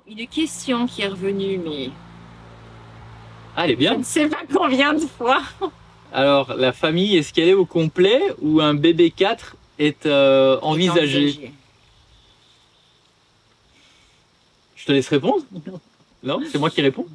Une question qui est revenue, mais Ah, elle est je bien. ne sais pas combien de fois. Alors, la famille, est-ce qu'elle est au complet ou un bébé 4 est Est envisagé? envisagée. Je te laisse répondre? Non, c'est moi qui réponds.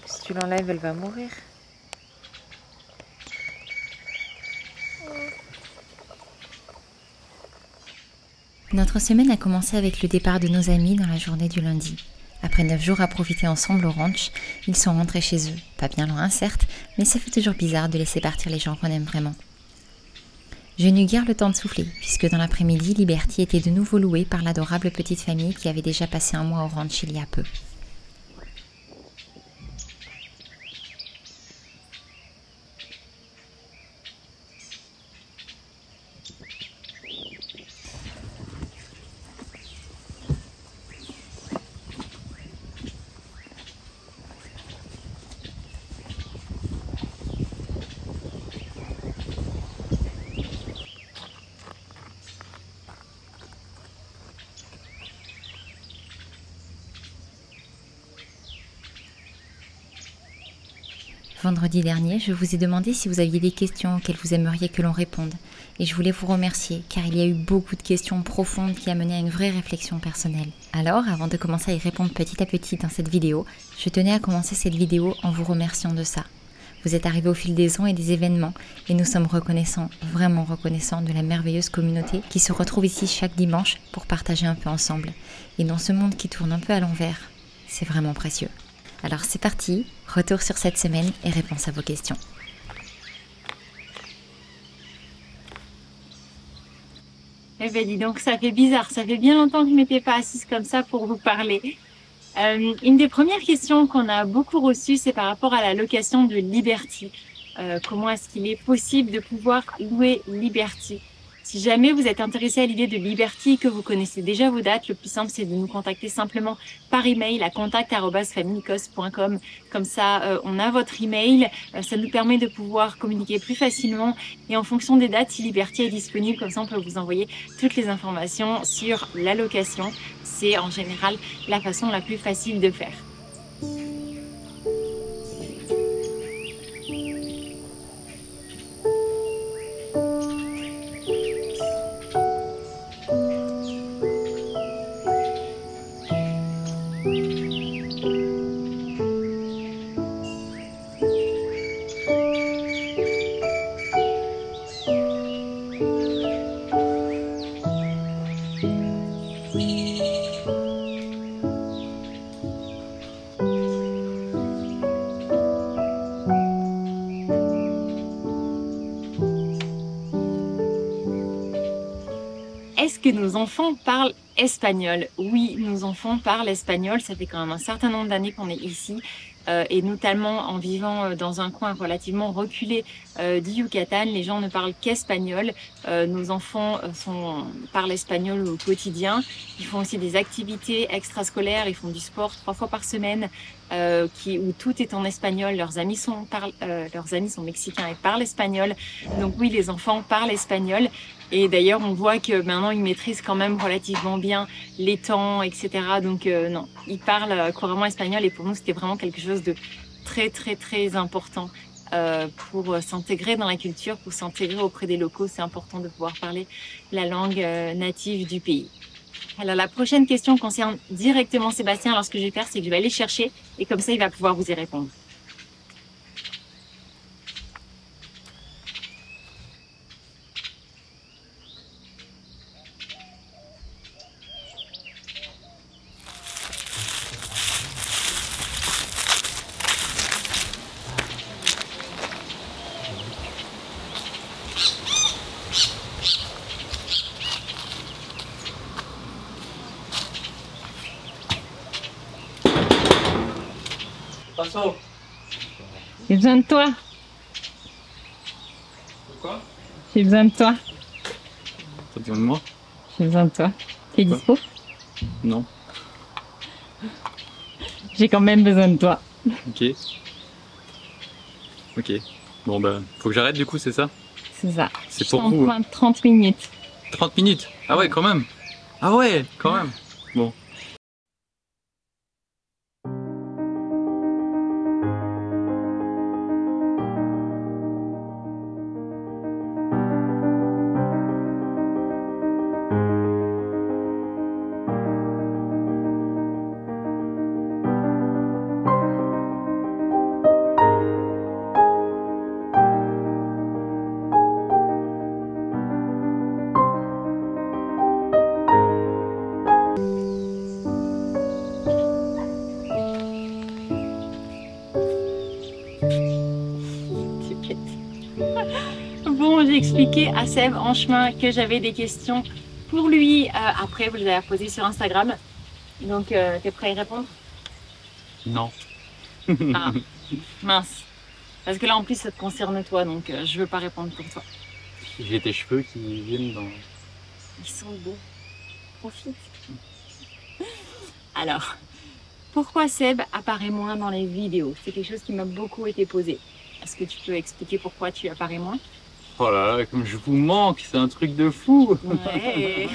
Si tu l'enlèves, elle va mourir. Notre semaine a commencé avec le départ de nos amis dans la journée du lundi. Après 9 jours à profiter ensemble au ranch, ils sont rentrés chez eux. Pas bien loin, certes, mais ça fait toujours bizarre de laisser partir les gens qu'on aime vraiment. Je n'eus guère le temps de souffler, puisque dans l'après-midi, Liberty était de nouveau louée par l'adorable petite famille qui avait déjà passé un mois au ranch il y a peu. Vendredi dernier, je vous ai demandé si vous aviez des questions auxquelles vous aimeriez que l'on réponde. Et je voulais vous remercier, car il y a eu beaucoup de questions profondes qui amenaient à une vraie réflexion personnelle. Alors, avant de commencer à y répondre petit à petit dans cette vidéo, je tenais à commencer cette vidéo en vous remerciant de ça. Vous êtes arrivés au fil des ans et des événements, et nous sommes reconnaissants, vraiment reconnaissants de la merveilleuse communauté qui se retrouve ici chaque dimanche pour partager un peu ensemble. Et dans ce monde qui tourne un peu à l'envers, c'est vraiment précieux. Alors c'est parti, retour sur cette semaine et réponse à vos questions. Eh ben dis donc, ça fait bizarre. Ça fait bien longtemps que je m'étais pas assise comme ça pour vous parler. Une des premières questions qu'on a beaucoup reçues, c'est par rapport à la location de Liberty. Comment est-ce qu'il est possible de pouvoir louer Liberty? Si jamais vous êtes intéressé à l'idée de Liberty et que vous connaissez déjà vos dates, le plus simple, c'est de nous contacter simplement par email à contact@famillecos.com. Comme ça, on a votre email. Ça nous permet de pouvoir communiquer plus facilement. Et en fonction des dates, si Liberty est disponible, comme ça, on peut vous envoyer toutes les informations sur la location. C'est en général la façon la plus facile de faire. Est-ce que nos enfants parlent espagnol? Oui, nos enfants parlent espagnol. Ça fait quand même un certain nombre d'années qu'on est ici. Et notamment en vivant dans un coin relativement reculé du Yucatan, les gens ne parlent qu'espagnol. Nos enfants parlent espagnol au quotidien. Ils font aussi des activités extrascolaires, ils font du sport 3 fois par semaine où tout est en espagnol. Leurs amis sont mexicains et parlent espagnol. Donc oui, les enfants parlent espagnol. Et d'ailleurs, on voit que maintenant, ils maîtrisent quand même relativement bien les temps, etc. Donc non, ils parlent couramment espagnol et pour nous, c'était vraiment quelque chose de très, très, très important pour s'intégrer dans la culture, pour s'intégrer auprès des locaux. C'est important de pouvoir parler la langue native du pays. Alors, la prochaine question concerne directement Sébastien. Alors, ce que je vais faire, c'est que je vais aller chercher et comme ça, il va pouvoir vous y répondre. Passo. J'ai besoin de toi. Quoi? J'ai besoin de toi. T'as besoin de moi? J'ai besoin de toi. T'es dispo? Non. J'ai quand même besoin de toi. Ok. Ok. Bon bah, faut que j'arrête du coup, c'est ça? C'est ça. C'est Je pour vous. t'emprunte 30 minutes. 30 minutes? Ah ouais, quand même. Ah ouais, quand même. Bon. Bon, j'ai expliqué à Seb en chemin que j'avais des questions pour lui. Après, vous les avez posées sur Instagram. Donc, t'es prêt à y répondre? Non. Ah, mince. Parce que là, en plus, ça te concerne toi, donc je veux pas répondre pour toi. J'ai tes cheveux qui viennent dans... Ils sont beaux. Profite. Alors, pourquoi Seb apparaît moins dans les vidéos? C'est quelque chose qui m'a beaucoup été posé. Est-ce que tu peux expliquer pourquoi tu apparais moins? Oh là là, comme je vous manque, c'est un truc de fou. Ouais.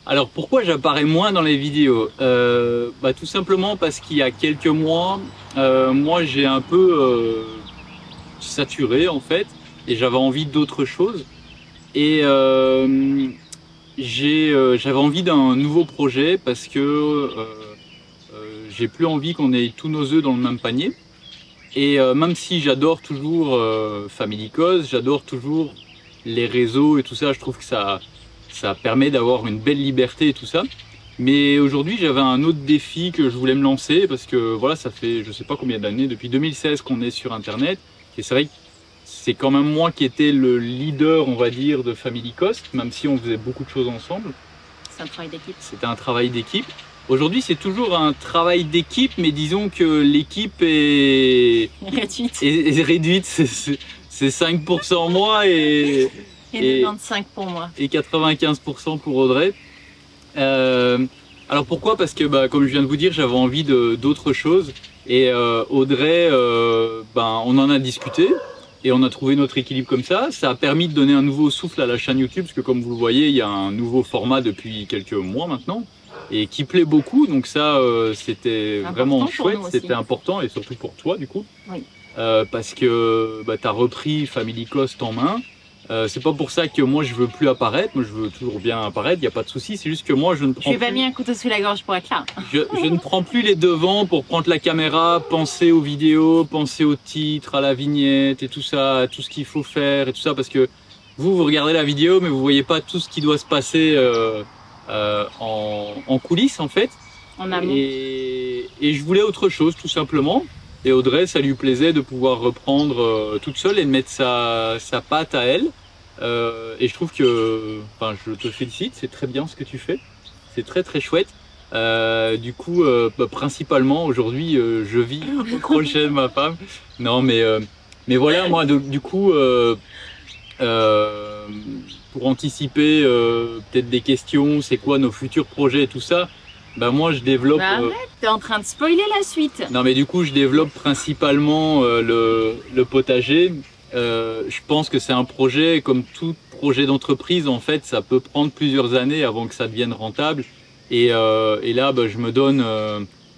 Alors pourquoi j'apparais moins dans les vidéos? Bah, tout simplement parce qu'il y a quelques mois, moi j'ai un peu saturé en fait, et j'avais envie d'autre chose. Et j'avais envie d'un nouveau projet parce que j'ai plus envie qu'on ait tous nos œufs dans le même panier. Et même si j'adore toujours Family Cause, j'adore toujours les réseaux et tout ça, je trouve que ça permet d'avoir une belle liberté et tout ça. Mais aujourd'hui, j'avais un autre défi que je voulais me lancer parce que voilà, ça fait je sais pas combien d'années, depuis 2016 qu'on est sur Internet. Et c'est vrai que c'est quand même moi qui étais le leader, on va dire, de Family Cost, même si on faisait beaucoup de choses ensemble. C'est un travail d'équipe. C'était un travail d'équipe. Aujourd'hui, c'est toujours un travail d'équipe, mais disons que l'équipe est réduite. C'est 5% moi et 95 pour moi. Et 95% pour Audrey. Alors pourquoi? Parce que comme je viens de vous dire, j'avais envie d'autre chose. Et Audrey, on en a discuté et on a trouvé notre équilibre comme ça. Ça a permis de donner un nouveau souffle à la chaîne YouTube, parce que comme vous le voyez, il y a un nouveau format depuis quelques mois maintenant et qui plaît beaucoup. Donc ça, c'était vraiment chouette, c'était important, et surtout pour toi du coup. Oui. Parce que tu as repris Family Cost en main. C'est pas pour ça que moi je veux plus apparaître, moi je veux toujours bien apparaître, il n'y a pas de souci, c'est juste que moi je ne prends plus... pas mis un couteau sous la gorge pour être là. je ne prends plus les devants pour prendre la caméra, penser aux vidéos, penser aux titres, à la vignette et tout ça, à tout ce qu'il faut faire et tout ça, parce que vous regardez la vidéo mais vous voyez pas tout ce qui doit se passer en coulisses en fait. En amont. Et je voulais autre chose tout simplement. Et Audrey, ça lui plaisait de pouvoir reprendre toute seule et de mettre sa patte à elle. Et je trouve que, je te félicite, c'est très bien ce que tu fais. C'est très très chouette. Du coup, principalement aujourd'hui, je vis au crochet de ma femme. Non, mais voilà, moi, du coup, pour anticiper peut-être des questions, c'est quoi nos futurs projets et tout ça. Moi je développe... arrête, t'es en train de spoiler la suite. Non mais du coup je développe principalement le potager. Je pense que c'est un projet, comme tout projet d'entreprise en fait, ça peut prendre plusieurs années avant que ça devienne rentable. Et là je me donne,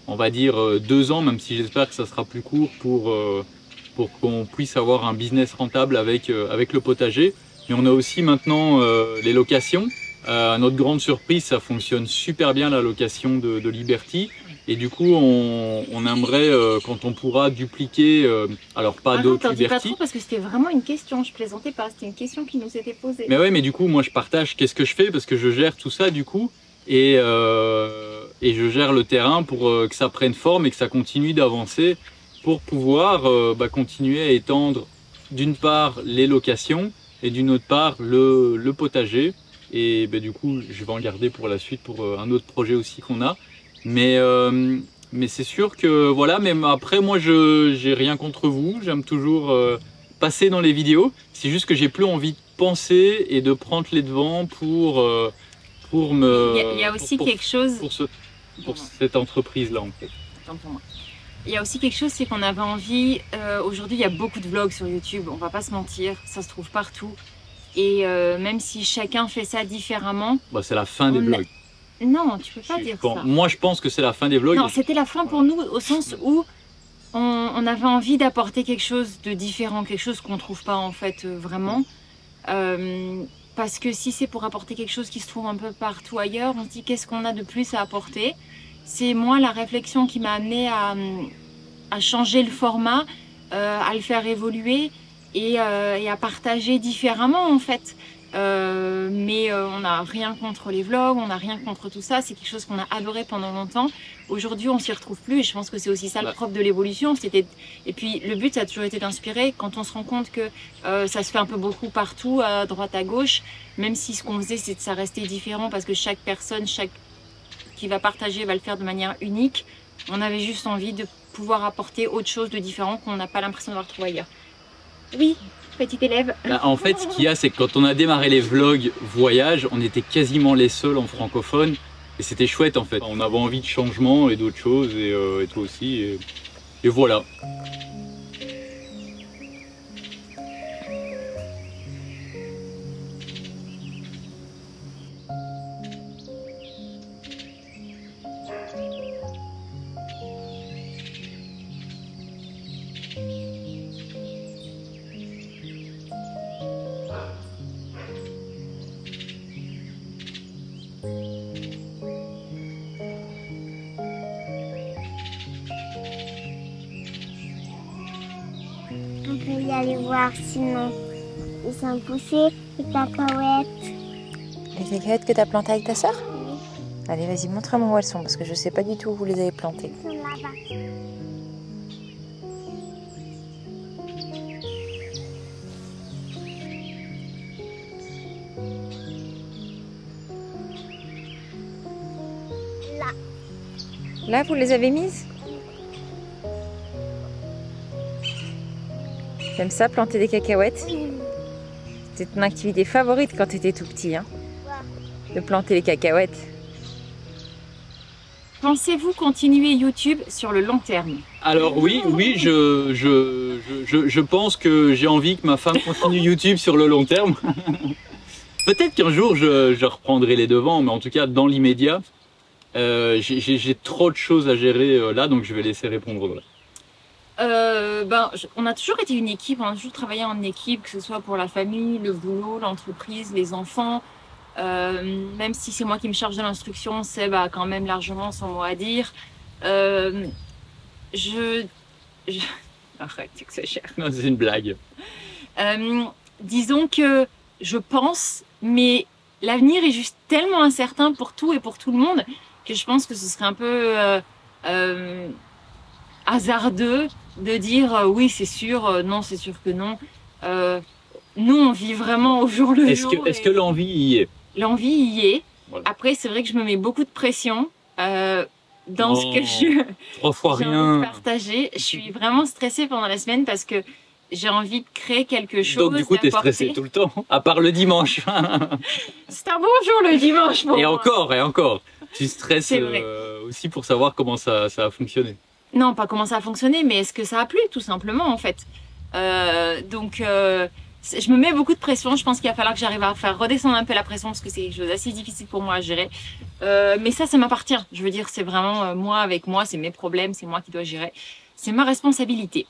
on va dire 2 ans, même si j'espère que ça sera plus court, pour qu'on puisse avoir un business rentable avec le potager. Mais on a aussi maintenant les locations. Notre grande surprise, ça fonctionne super bien la location de Liberty, et du coup on aimerait quand on pourra dupliquer, alors pas d'autres Liberty. Pas trop parce que c'était vraiment une question, je plaisantais pas, c'était une question qui nous était posée. Mais ouais, mais du coup moi je partage qu'est-ce que je fais, parce que je gère tout ça du coup, et je gère le terrain pour que ça prenne forme et que ça continue d'avancer, pour pouvoir continuer à étendre d'une part les locations et d'une autre part le potager. Et du coup, je vais en garder pour la suite pour un autre projet aussi qu'on a. Mais Mais c'est sûr que voilà, même après moi j'ai rien contre vous, j'aime toujours passer dans les vidéos. C'est juste que j'ai plus envie de penser et de prendre les devants pour me. Il y a aussi quelque chose. Pour cette entreprise là en fait. Attends pour moi. Il y a aussi quelque chose, c'est qu'on avait envie. Aujourd'hui, il y a beaucoup de vlogs sur YouTube. On va pas se mentir, ça se trouve partout. Et même si chacun fait ça différemment. Bah, c'est la fin des vlogs. Non, tu peux pas dire ça. Moi, je pense que c'est la fin des vlogs. Non, c'était la fin pour nous au sens où on avait envie d'apporter quelque chose de différent, quelque chose qu'on trouve pas en fait vraiment. Parce que si c'est pour apporter quelque chose qui se trouve un peu partout ailleurs, on se dit qu'est-ce qu'on a de plus à apporter. C'est moi la réflexion qui m'a amené à changer le format, à le faire évoluer et à partager différemment en fait. Mais on n'a rien contre les vlogs, on n'a rien contre tout ça, c'est quelque chose qu'on a adoré pendant longtemps. Aujourd'hui on s'y retrouve plus et je pense que c'est aussi ça le propre de l'évolution. Et puis le but ça a toujours été d'inspirer. Quand on se rend compte que ça se fait un peu beaucoup partout, à droite à gauche, même si ce qu'on faisait c'est que ça restait différent parce que chaque personne, qui va partager va le faire de manière unique, on avait juste envie de pouvoir apporter autre chose de différent qu'on n'a pas l'impression d'avoir trouvé ailleurs. Oui, petit élève. En fait, ce qu'il y a, c'est que quand on a démarré les vlogs voyage, on était quasiment les seuls en francophone. Et c'était chouette en fait. On avait envie de changement et d'autres choses, et toi aussi. Et voilà. On peut y aller voir sinon. Ils sont poussés, les cacahuètes. Les cacahuètes que tu as plantées avec ta soeur? Oui, Allez, vas-y, montre-moi où elles sont, parce que je sais pas du tout où vous les avez plantées. ils sont là-bas. Là. Là, vous les avez mises? T'aimes ça, planter des cacahuètes? C'était ton activité favorite quand tu étais tout petit, hein? De planter les cacahuètes. Pensez-vous continuer YouTube sur le long terme? Alors oui, je pense que j'ai envie que ma femme continue YouTube sur le long terme. Peut-être qu'un jour je reprendrai les devants, mais en tout cas dans l'immédiat, j'ai trop de choses à gérer là, donc je vais laisser répondre là. On a toujours été une équipe, on a toujours travaillé en équipe, que ce soit pour la famille, le boulot, l'entreprise, les enfants. Même si c'est moi qui me charge de l'instruction, c'est quand même largement son mot à dire. Arrête, c'est que c'est cher. Non, c'est une blague. Disons que je pense, mais l'avenir est juste tellement incertain pour tout et pour tout le monde que je pense que ce serait un peu hasardeux de dire oui c'est sûr, non c'est sûr que non. Nous on vit vraiment au jour le jour. Est-ce que l'envie y est? L'envie y est. Voilà. Après c'est vrai que je me mets beaucoup de pression dans ce que j'ai envie de partager. Je suis vraiment stressée pendant la semaine parce que j'ai envie de créer quelque chose. Donc du coup, tu es stressée tout le temps, à part le dimanche. C'est un bon jour le dimanche pour moi. Et encore. Tu stresses aussi pour savoir comment ça a fonctionné. Non, pas comment ça a fonctionné, mais est-ce que ça a plu, tout simplement, en fait. Je me mets beaucoup de pression. Je pense qu'il va falloir que j'arrive à faire redescendre un peu la pression parce que c'est quelque chose d'assez difficile pour moi à gérer. Mais ça m'appartient. Je veux dire, c'est vraiment moi avec moi, c'est mes problèmes, c'est moi qui dois gérer. C'est ma responsabilité.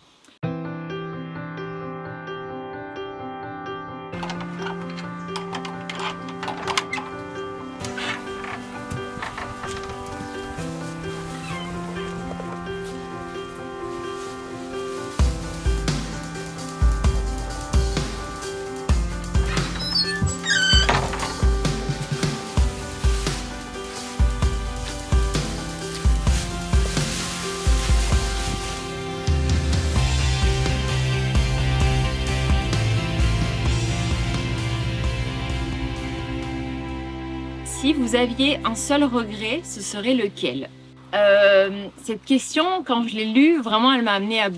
Si vous aviez un seul regret, ce serait lequel? Cette question, quand je l'ai lue, vraiment, elle m'a amenée à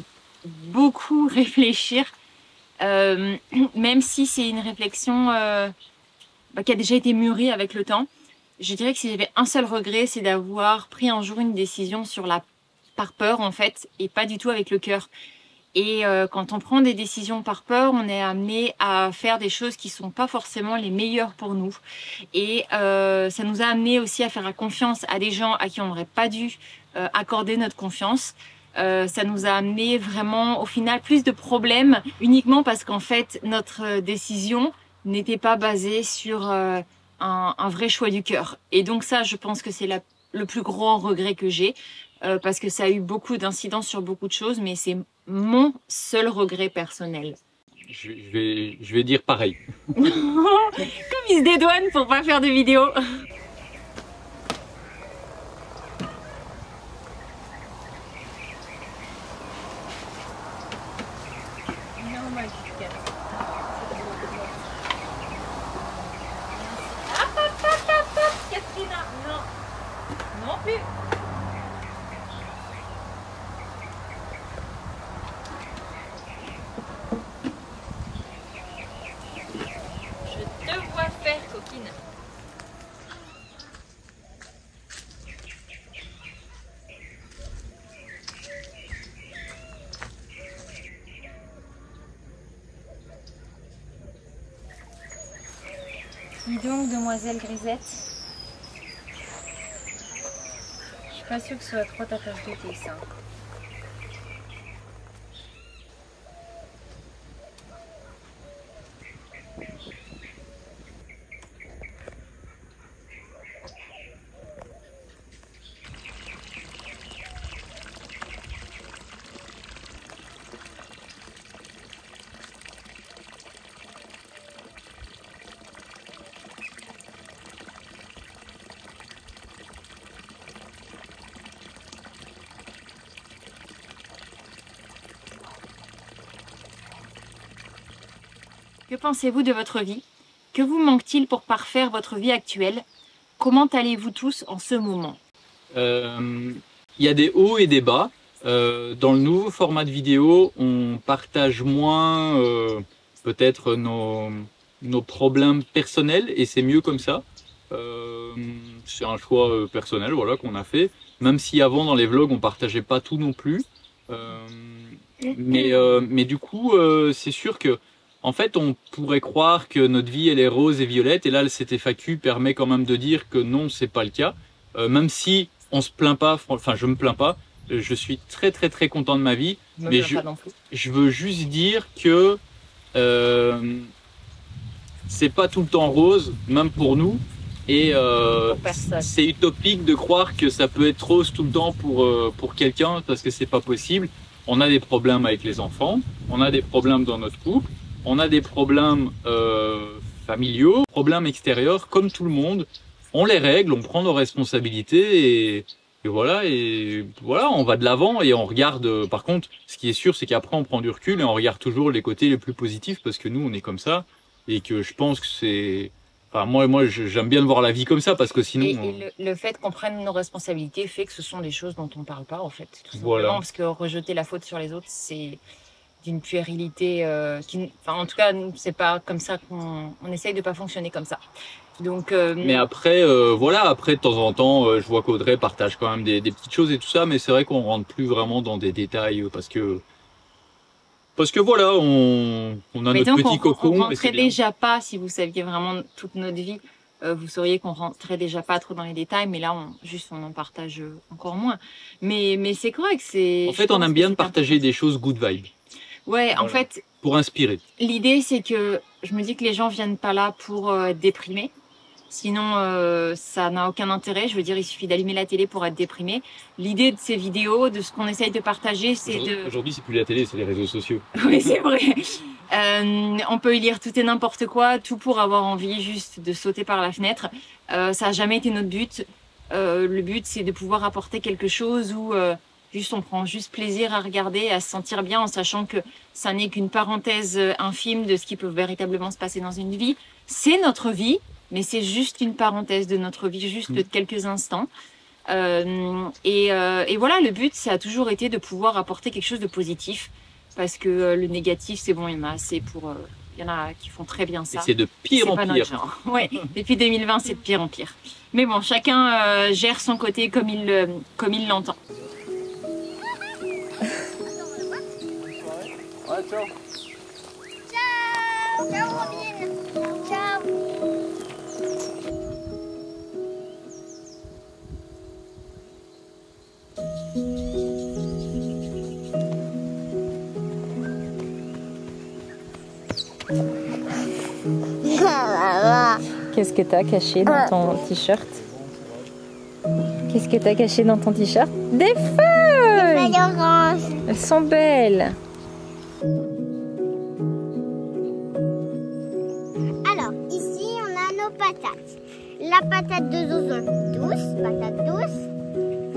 beaucoup réfléchir, même si c'est une réflexion qui a déjà été mûrie avec le temps. Je dirais que si j'avais un seul regret, c'est d'avoir pris un jour une décision par peur, en fait, et pas du tout avec le cœur. Et quand on prend des décisions par peur, on est amené à faire des choses qui sont pas forcément les meilleures pour nous. Et ça nous a amené aussi à faire confiance à des gens à qui on n'aurait pas dû accorder notre confiance. Ça nous a amené vraiment, au final, plus de problèmes, uniquement parce qu'en fait, notre décision n'était pas basée sur un vrai choix du cœur. Et donc ça, je pense que c'est le plus grand regret que j'ai. Parce que ça a eu beaucoup d'incidences sur beaucoup de choses, mais c'est mon seul regret personnel. Je vais dire pareil. Comme il se dédouane pour pas faire de vidéo. Katrina, non. Non plus. Coquine. Dis donc, demoiselle Grisette. Je suis pas sûre que ce soit trop ta tasse de thé, ça. Que pensez-vous de votre vie? Que vous manque-t-il pour parfaire votre vie actuelle? Comment allez-vous tous en ce moment? Il y a des hauts et des bas. Dans le nouveau format de vidéo, on partage moins peut-être nos problèmes personnels et c'est mieux comme ça. C'est un choix personnel, voilà, qu'on a fait. Même si avant dans les vlogs on partageait pas tout non plus. Mais du coup, c'est sûr que en fait, on pourrait croire que notre vie elle est rose et violette, et là, cette FAQ permet quand même de dire que non, c'est pas le cas. Même si on se plaint pas, enfin, je me plains pas, je suis très très très content de ma vie, mais je veux juste dire que c'est pas tout le temps rose, même pour nous, et c'est utopique de croire que ça peut être rose tout le temps pour quelqu'un, parce que c'est pas possible. On a des problèmes avec les enfants, on a des problèmes dans notre couple. On a des problèmes familiaux, problèmes extérieurs, comme tout le monde. On les règle, on prend nos responsabilités et voilà, on va de l'avant et on regarde. Par contre, ce qui est sûr, c'est qu'après on prend du recul et on regarde toujours les côtés les plus positifs parce que nous, on est comme ça et que je pense que c'est. Enfin, moi, j'aime bien de voir la vie comme ça parce que sinon. Et le fait qu'on prenne nos responsabilités fait que ce sont des choses dont on parle pas en fait, tout simplement, voilà. Parce que rejeter la faute sur les autres, c'est d'une puérilité enfin en tout cas c'est pas comme ça qu'on essaye de pas fonctionner comme ça, donc mais après voilà, après de temps en temps je vois qu'Audrey partage quand même des petites choses et tout ça, mais c'est vrai qu'on rentre plus vraiment dans des détails parce que voilà, on a mais notre donc petit cocon. On rentrait déjà pas, si vous saviez vraiment toute notre vie, vous sauriez qu'on rentrait déjà pas trop dans les détails, mais là on en partage encore moins, mais c'est correct, c'est. En fait, on aime bien de partager des choses good vibes. Ouais, voilà. En fait, pour inspirer. L'idée, c'est que je me dis que les gens viennent pas là pour être déprimés. Sinon, ça n'a aucun intérêt. Je veux dire, il suffit d'allumer la télé pour être déprimé. L'idée de ces vidéos, de ce qu'on essaye de partager, c'est de... Aujourd'hui, c'est plus la télé, c'est les réseaux sociaux. Oui, c'est vrai. On peut y lire tout et n'importe quoi, tout pour avoir envie juste de sauter par la fenêtre. Ça n'a jamais été notre but. Le but, c'est de pouvoir apporter quelque chose où... on prend juste plaisir à regarder, à se sentir bien en sachant que ça n'est qu'une parenthèse infime de ce qui peut véritablement se passer dans une vie. C'est notre vie, mais c'est juste une parenthèse de notre vie, juste de quelques instants. Et voilà, le but, ça a toujours été de pouvoir apporter quelque chose de positif. Parce que le négatif, c'est bon, il y en a assez pour... il y en a qui font très bien ça. Et c'est de pire en pire. Ouais, depuis 2020, c'est de pire en pire. Mais bon, chacun gère son côté comme il l'entend. Ouais, ciao. Ciao, ciao Robin. Ciao. Qu'est-ce que t'as caché dans ton t-shirt? Qu'est-ce que t'as caché dans ton t-shirt? Des feuilles! Feuilles orange. Elles sont belles. Alors, ici, on a nos patates. La patate de Zozon, douce, patate douce.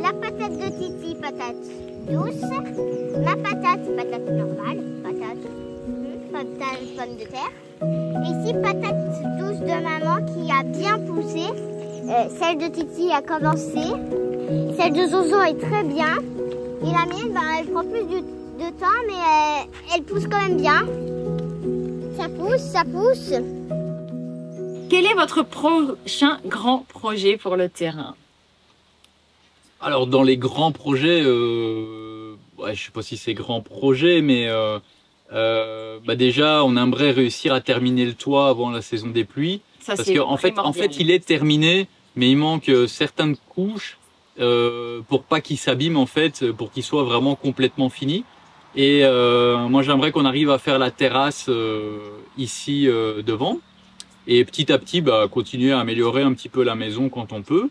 La patate de Titi, patate douce. Ma patate, patate normale, patate pomme de terre. Ici, patate douce de maman qui a bien poussé. Celle de Titi a commencé. Celle de Zozo est très bien. Et la mienne, elle prend plus de temps, mais elle pousse quand même bien. Ça pousse, ça pousse. Quel est votre prochain grand projet pour le terrain? Alors, dans les grands projets, ouais, je sais pas si c'est grand projet, mais déjà, on aimerait réussir à terminer le toit avant la saison des pluies. Ça, parce qu'en fait, il est terminé, mais il manque certaines couches pour pas qu'il s'abîme, en fait, pour qu'il soit vraiment complètement fini. Et moi, j'aimerais qu'on arrive à faire la terrasse ici devant. Et petit à petit, continuer à améliorer un petit peu la maison quand on peut.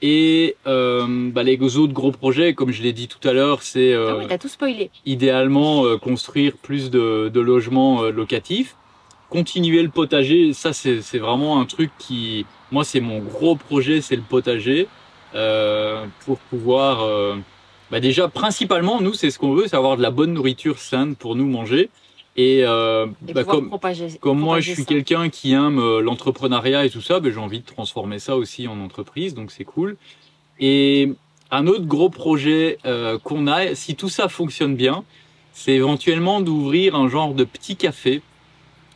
Et les autres gros projets, comme je l'ai dit tout à l'heure, c'est Ah oui, t'as tout spoilé. idéalement construire plus de logements locatifs. Continuer le potager, ça c'est vraiment un truc qui... Moi, c'est mon gros projet, c'est le potager. Pour pouvoir... déjà, principalement, nous, c'est ce qu'on veut, c'est avoir de la bonne nourriture saine pour nous manger. Et comme moi, je suis quelqu'un qui aime l'entrepreneuriat et tout ça, j'ai envie de transformer ça aussi en entreprise, donc c'est cool. Et un autre gros projet qu'on a, si tout ça fonctionne bien, c'est éventuellement d'ouvrir un genre de petit café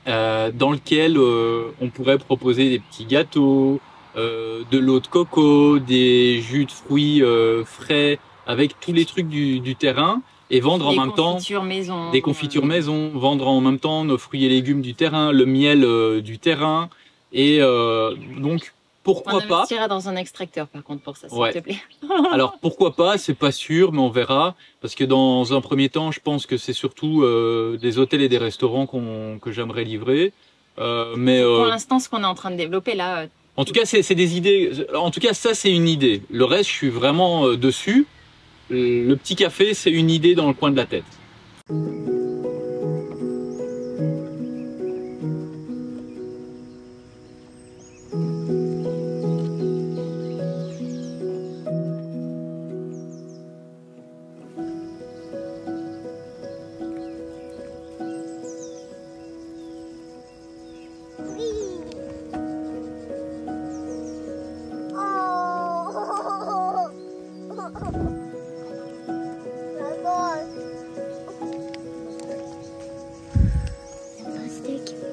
dans lequel on pourrait proposer des petits gâteaux, de l'eau de coco, des jus de fruits frais, avec tous les trucs du terrain. Et vendre en même temps des confitures maison, vendre en même temps nos fruits et légumes du terrain, le miel du terrain. Et donc, pourquoi pas... On investira dans un extracteur, par contre, pour ça, s'il te plaît. Alors, pourquoi pas, c'est pas sûr, mais on verra. Parce que dans un premier temps, je pense que c'est surtout des hôtels et des restaurants que j'aimerais livrer. Pour l'instant, ce qu'on est en train de développer là... En tout cas, c'est des idées. En tout cas, ça, c'est une idée. Le reste, je suis vraiment dessus. Le petit café, c'est une idée dans le coin de la tête.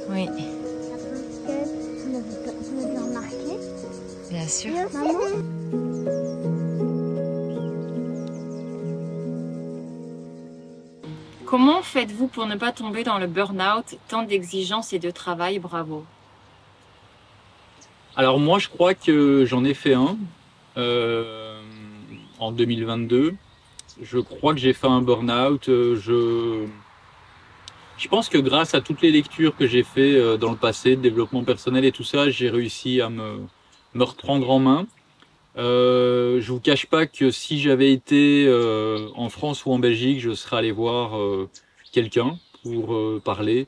Oui, On a bien remarqué. bien sûr. Maman. Comment faites-vous pour ne pas tomber dans le burn-out, tant d'exigences et de travail? Bravo. Alors moi, je crois que j'en ai fait un en 2022. Je crois que j'ai fait un burn-out. Je pense que grâce à toutes les lectures que j'ai fait dans le passé, de développement personnel et tout ça, j'ai réussi à me reprendre en main. Je vous cache pas que si j'avais été en France ou en Belgique, je serais allé voir quelqu'un pour parler.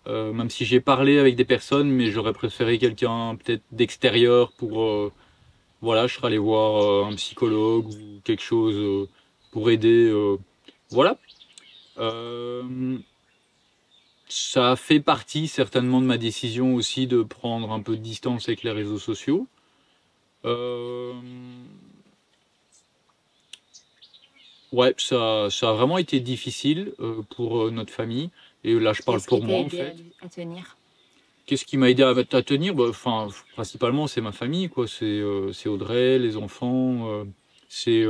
Même si j'ai parlé avec des personnes, mais j'aurais préféré quelqu'un peut-être d'extérieur pour... voilà, je serais allé voir un psychologue ou quelque chose pour aider. Voilà. Ça fait partie certainement de ma décision aussi de prendre un peu de distance avec les réseaux sociaux. Ouais, ça a vraiment été difficile pour notre famille. Et là, je parle Qu'est-ce qui pour t'a moi, en aidé fait. à tenir? Qu'est-ce qui m'a aidé à tenir? Bah, enfin, principalement, c'est ma famille, quoi. C'est Audrey, les enfants, c'est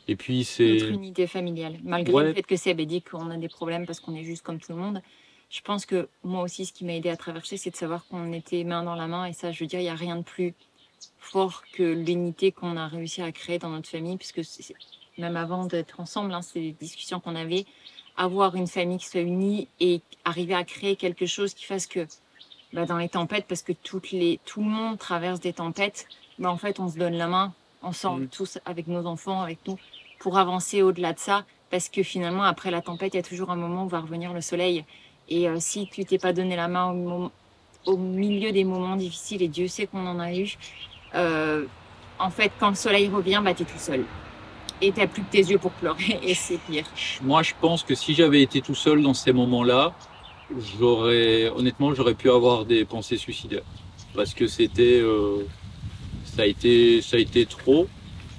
et puis Notre c'est unité familiale. Malgré le ouais, fait que Seb ait dit qu'on a des problèmes parce qu'on est juste comme tout le monde, je pense que moi aussi, ce qui m'a aidé à traverser, c'est de savoir qu'on était main dans la main. Et ça, je veux dire, il n'y a rien de plus fort que l'unité qu'on a réussi à créer dans notre famille, puisque même avant d'être ensemble, hein, c'est des discussions qu'on avait. Avoir une famille qui soit unie et arriver à créer quelque chose qui fasse que bah, dans les tempêtes, parce que tout le monde traverse des tempêtes, bah, en fait, on se donne la main ensemble, tous avec nos enfants, avec nous, pour avancer au-delà de ça, parce que finalement, après la tempête, il y a toujours un moment où va revenir le soleil. Et si tu t'es pas donné la main au milieu des moments difficiles, et Dieu sait qu'on en a eu, en fait, quand le soleil revient, bah, tu es tout seul. Et tu n'as plus que tes yeux pour pleurer, et c'est pire. moi, je pense que si j'avais été tout seul dans ces moments-là, honnêtement, j'aurais pu avoir des pensées suicidaires. Parce que ça a été trop.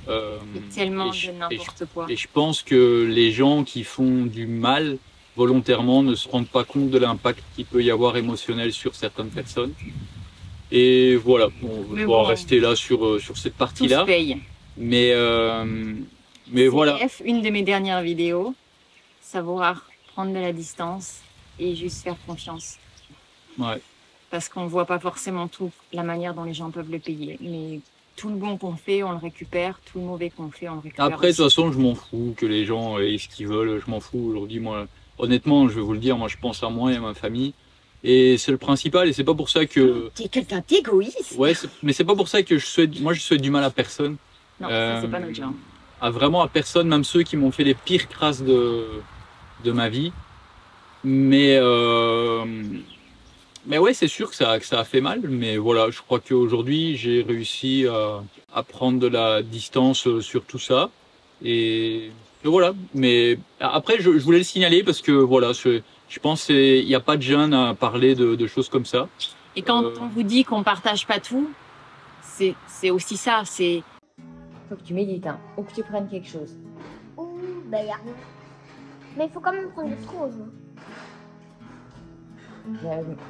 C'est tellement Et de n'importe quoi. et je pense que les gens qui font du mal volontairement ne se rendent pas compte de l'impact qu'il peut y avoir émotionnel sur certaines personnes. Et voilà, on Mais va bon, rester là sur cette tout partie-là. se paye. Mais voilà. CF, une de mes dernières vidéos, savoir prendre de la distance et juste faire confiance. Ouais. Parce qu'on ne voit pas forcément tout, la manière dont les gens peuvent le payer. Mais tout le bon qu'on fait, on le récupère. Tout le mauvais qu'on fait, on le récupère Après, de aussi. toute façon, je m'en fous que les gens aient ce qu'ils veulent. Je m'en fous aujourd'hui. Moi, honnêtement, je vais vous le dire, moi, je pense à moi et à ma famille. Et c'est le principal. Et c'est pas pour ça que. T'es quelqu'un d'égoïste. Ouais, mais c'est pas pour ça que moi, je souhaite du mal à personne. Non, ça, c'est pas notre genre. Vraiment à personne, même ceux qui m'ont fait les pires crasses de ma vie. Mais ouais, c'est sûr que ça a fait mal. Mais voilà, je crois qu'aujourd'hui, j'ai réussi à prendre de la distance sur tout ça. Et voilà. Mais après, je voulais le signaler parce que voilà, je pense qu'il n'y a pas de gêne à parler de choses comme ça. Et quand on vous dit qu'on partage pas tout, c'est aussi ça. C'est Faut que tu médites, hein, ou que tu prennes quelque chose. Ouh, bah y a rien. Mais il faut quand même prendre du rouge.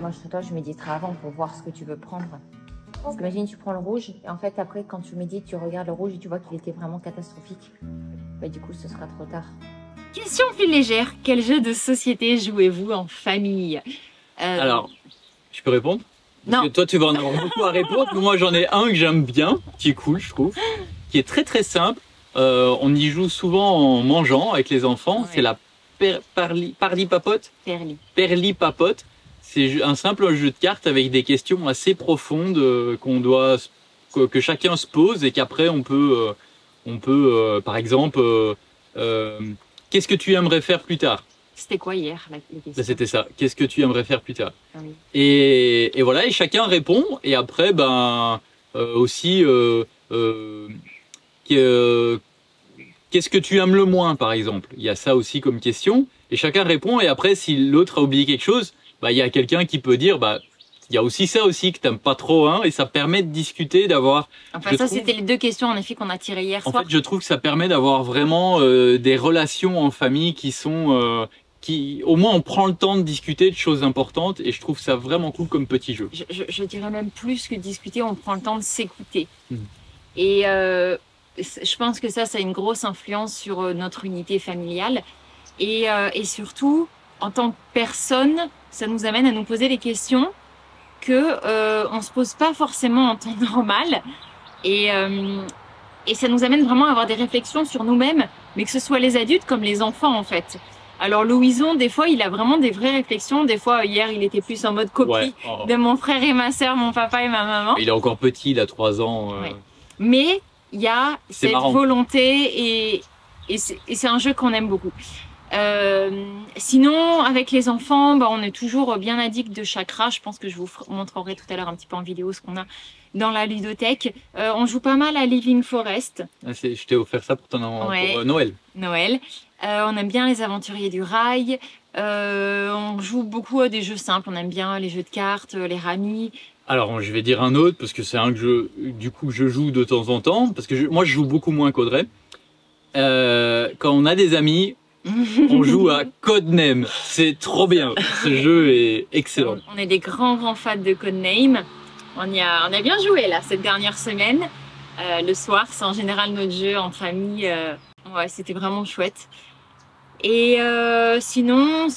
Moi, je méditerai avant pour voir ce que tu veux prendre. Parce qu'imagine, tu prends le rouge, et en fait, après, quand tu médites, tu regardes le rouge et tu vois qu'il était vraiment catastrophique. Bah, du coup, ce sera trop tard. question plus légère. Quel jeu de société jouez-vous en famille? Alors, je peux répondre? Parce Non. que toi, tu vas en avoir beaucoup à répondre. Moi, j'en ai un que j'aime bien, qui est cool, je trouve, qui est très très simple. On y joue souvent en mangeant avec les enfants. Ouais. C'est la Parli-Papote. Perly. Perli-Papote. C'est un simple jeu de cartes avec des questions assez profondes que chacun se pose et qu'après on peut par exemple, qu'est-ce que tu aimerais faire plus tard? C'était quoi hier la question? Ben, c'était ça. Qu'est-ce que tu aimerais faire plus tard? Ah oui. Et voilà, et chacun répond. Et après, ben aussi, qu'est-ce que tu aimes le moins, par exemple? Il y a ça aussi comme question. Et chacun répond. Et après, si l'autre a oublié quelque chose, bah il y a quelqu'un qui peut dire, bah il y a aussi ça aussi que t'aimes pas trop, hein. Et ça permet de discuter, d'avoir. Enfin, je ça, trouve- c'était les deux questions en effet qu'on a tirées hier En soir. fait, je trouve que ça permet d'avoir vraiment des relations en famille qui sont au moins on prend le temps de discuter de choses importantes et je trouve ça vraiment cool comme petit jeu. Je dirais même plus que discuter, on prend le temps de s'écouter. Mhm. Et je pense que ça a une grosse influence sur notre unité familiale. Et surtout, en tant que personne, ça nous amène à nous poser des questions que on se pose pas forcément en temps normal. Et ça nous amène vraiment à avoir des réflexions sur nous-mêmes, mais que ce soit les adultes comme les enfants en fait. Alors Louison, des fois, il a vraiment des vraies réflexions. Des fois, hier, il était plus en mode copie Ouais. Oh. de mon frère et ma sœur, mon papa et ma maman. Il est encore petit, il a 3 ans. Ouais. Mais il y a C'est cette marrant. volonté et c'est un jeu qu'on aime beaucoup. Sinon, avec les enfants, bah, on est toujours bien addict de chakra. Je pense que je vous montrerai tout à l'heure un petit peu en vidéo ce qu'on a dans la ludothèque. On joue pas mal à Living Forest, Ah, je t'ai offert ça pour Ouais. pour Noël. Noël. On aime bien les aventuriers du rail. On joue beaucoup à des jeux simples. On aime bien les jeux de cartes, les ramis. Alors, je vais dire un autre parce que c'est un que je joue de temps en temps parce que moi je joue beaucoup moins qu'Audrey. quand on a des amis, on joue à Codename. C'est trop bien. Ce jeu est excellent. On est des grands fans de Codename. On a bien joué là cette dernière semaine. Le soir, c'est en général notre jeu entre amis. Ouais, c'était vraiment chouette. Et sinon,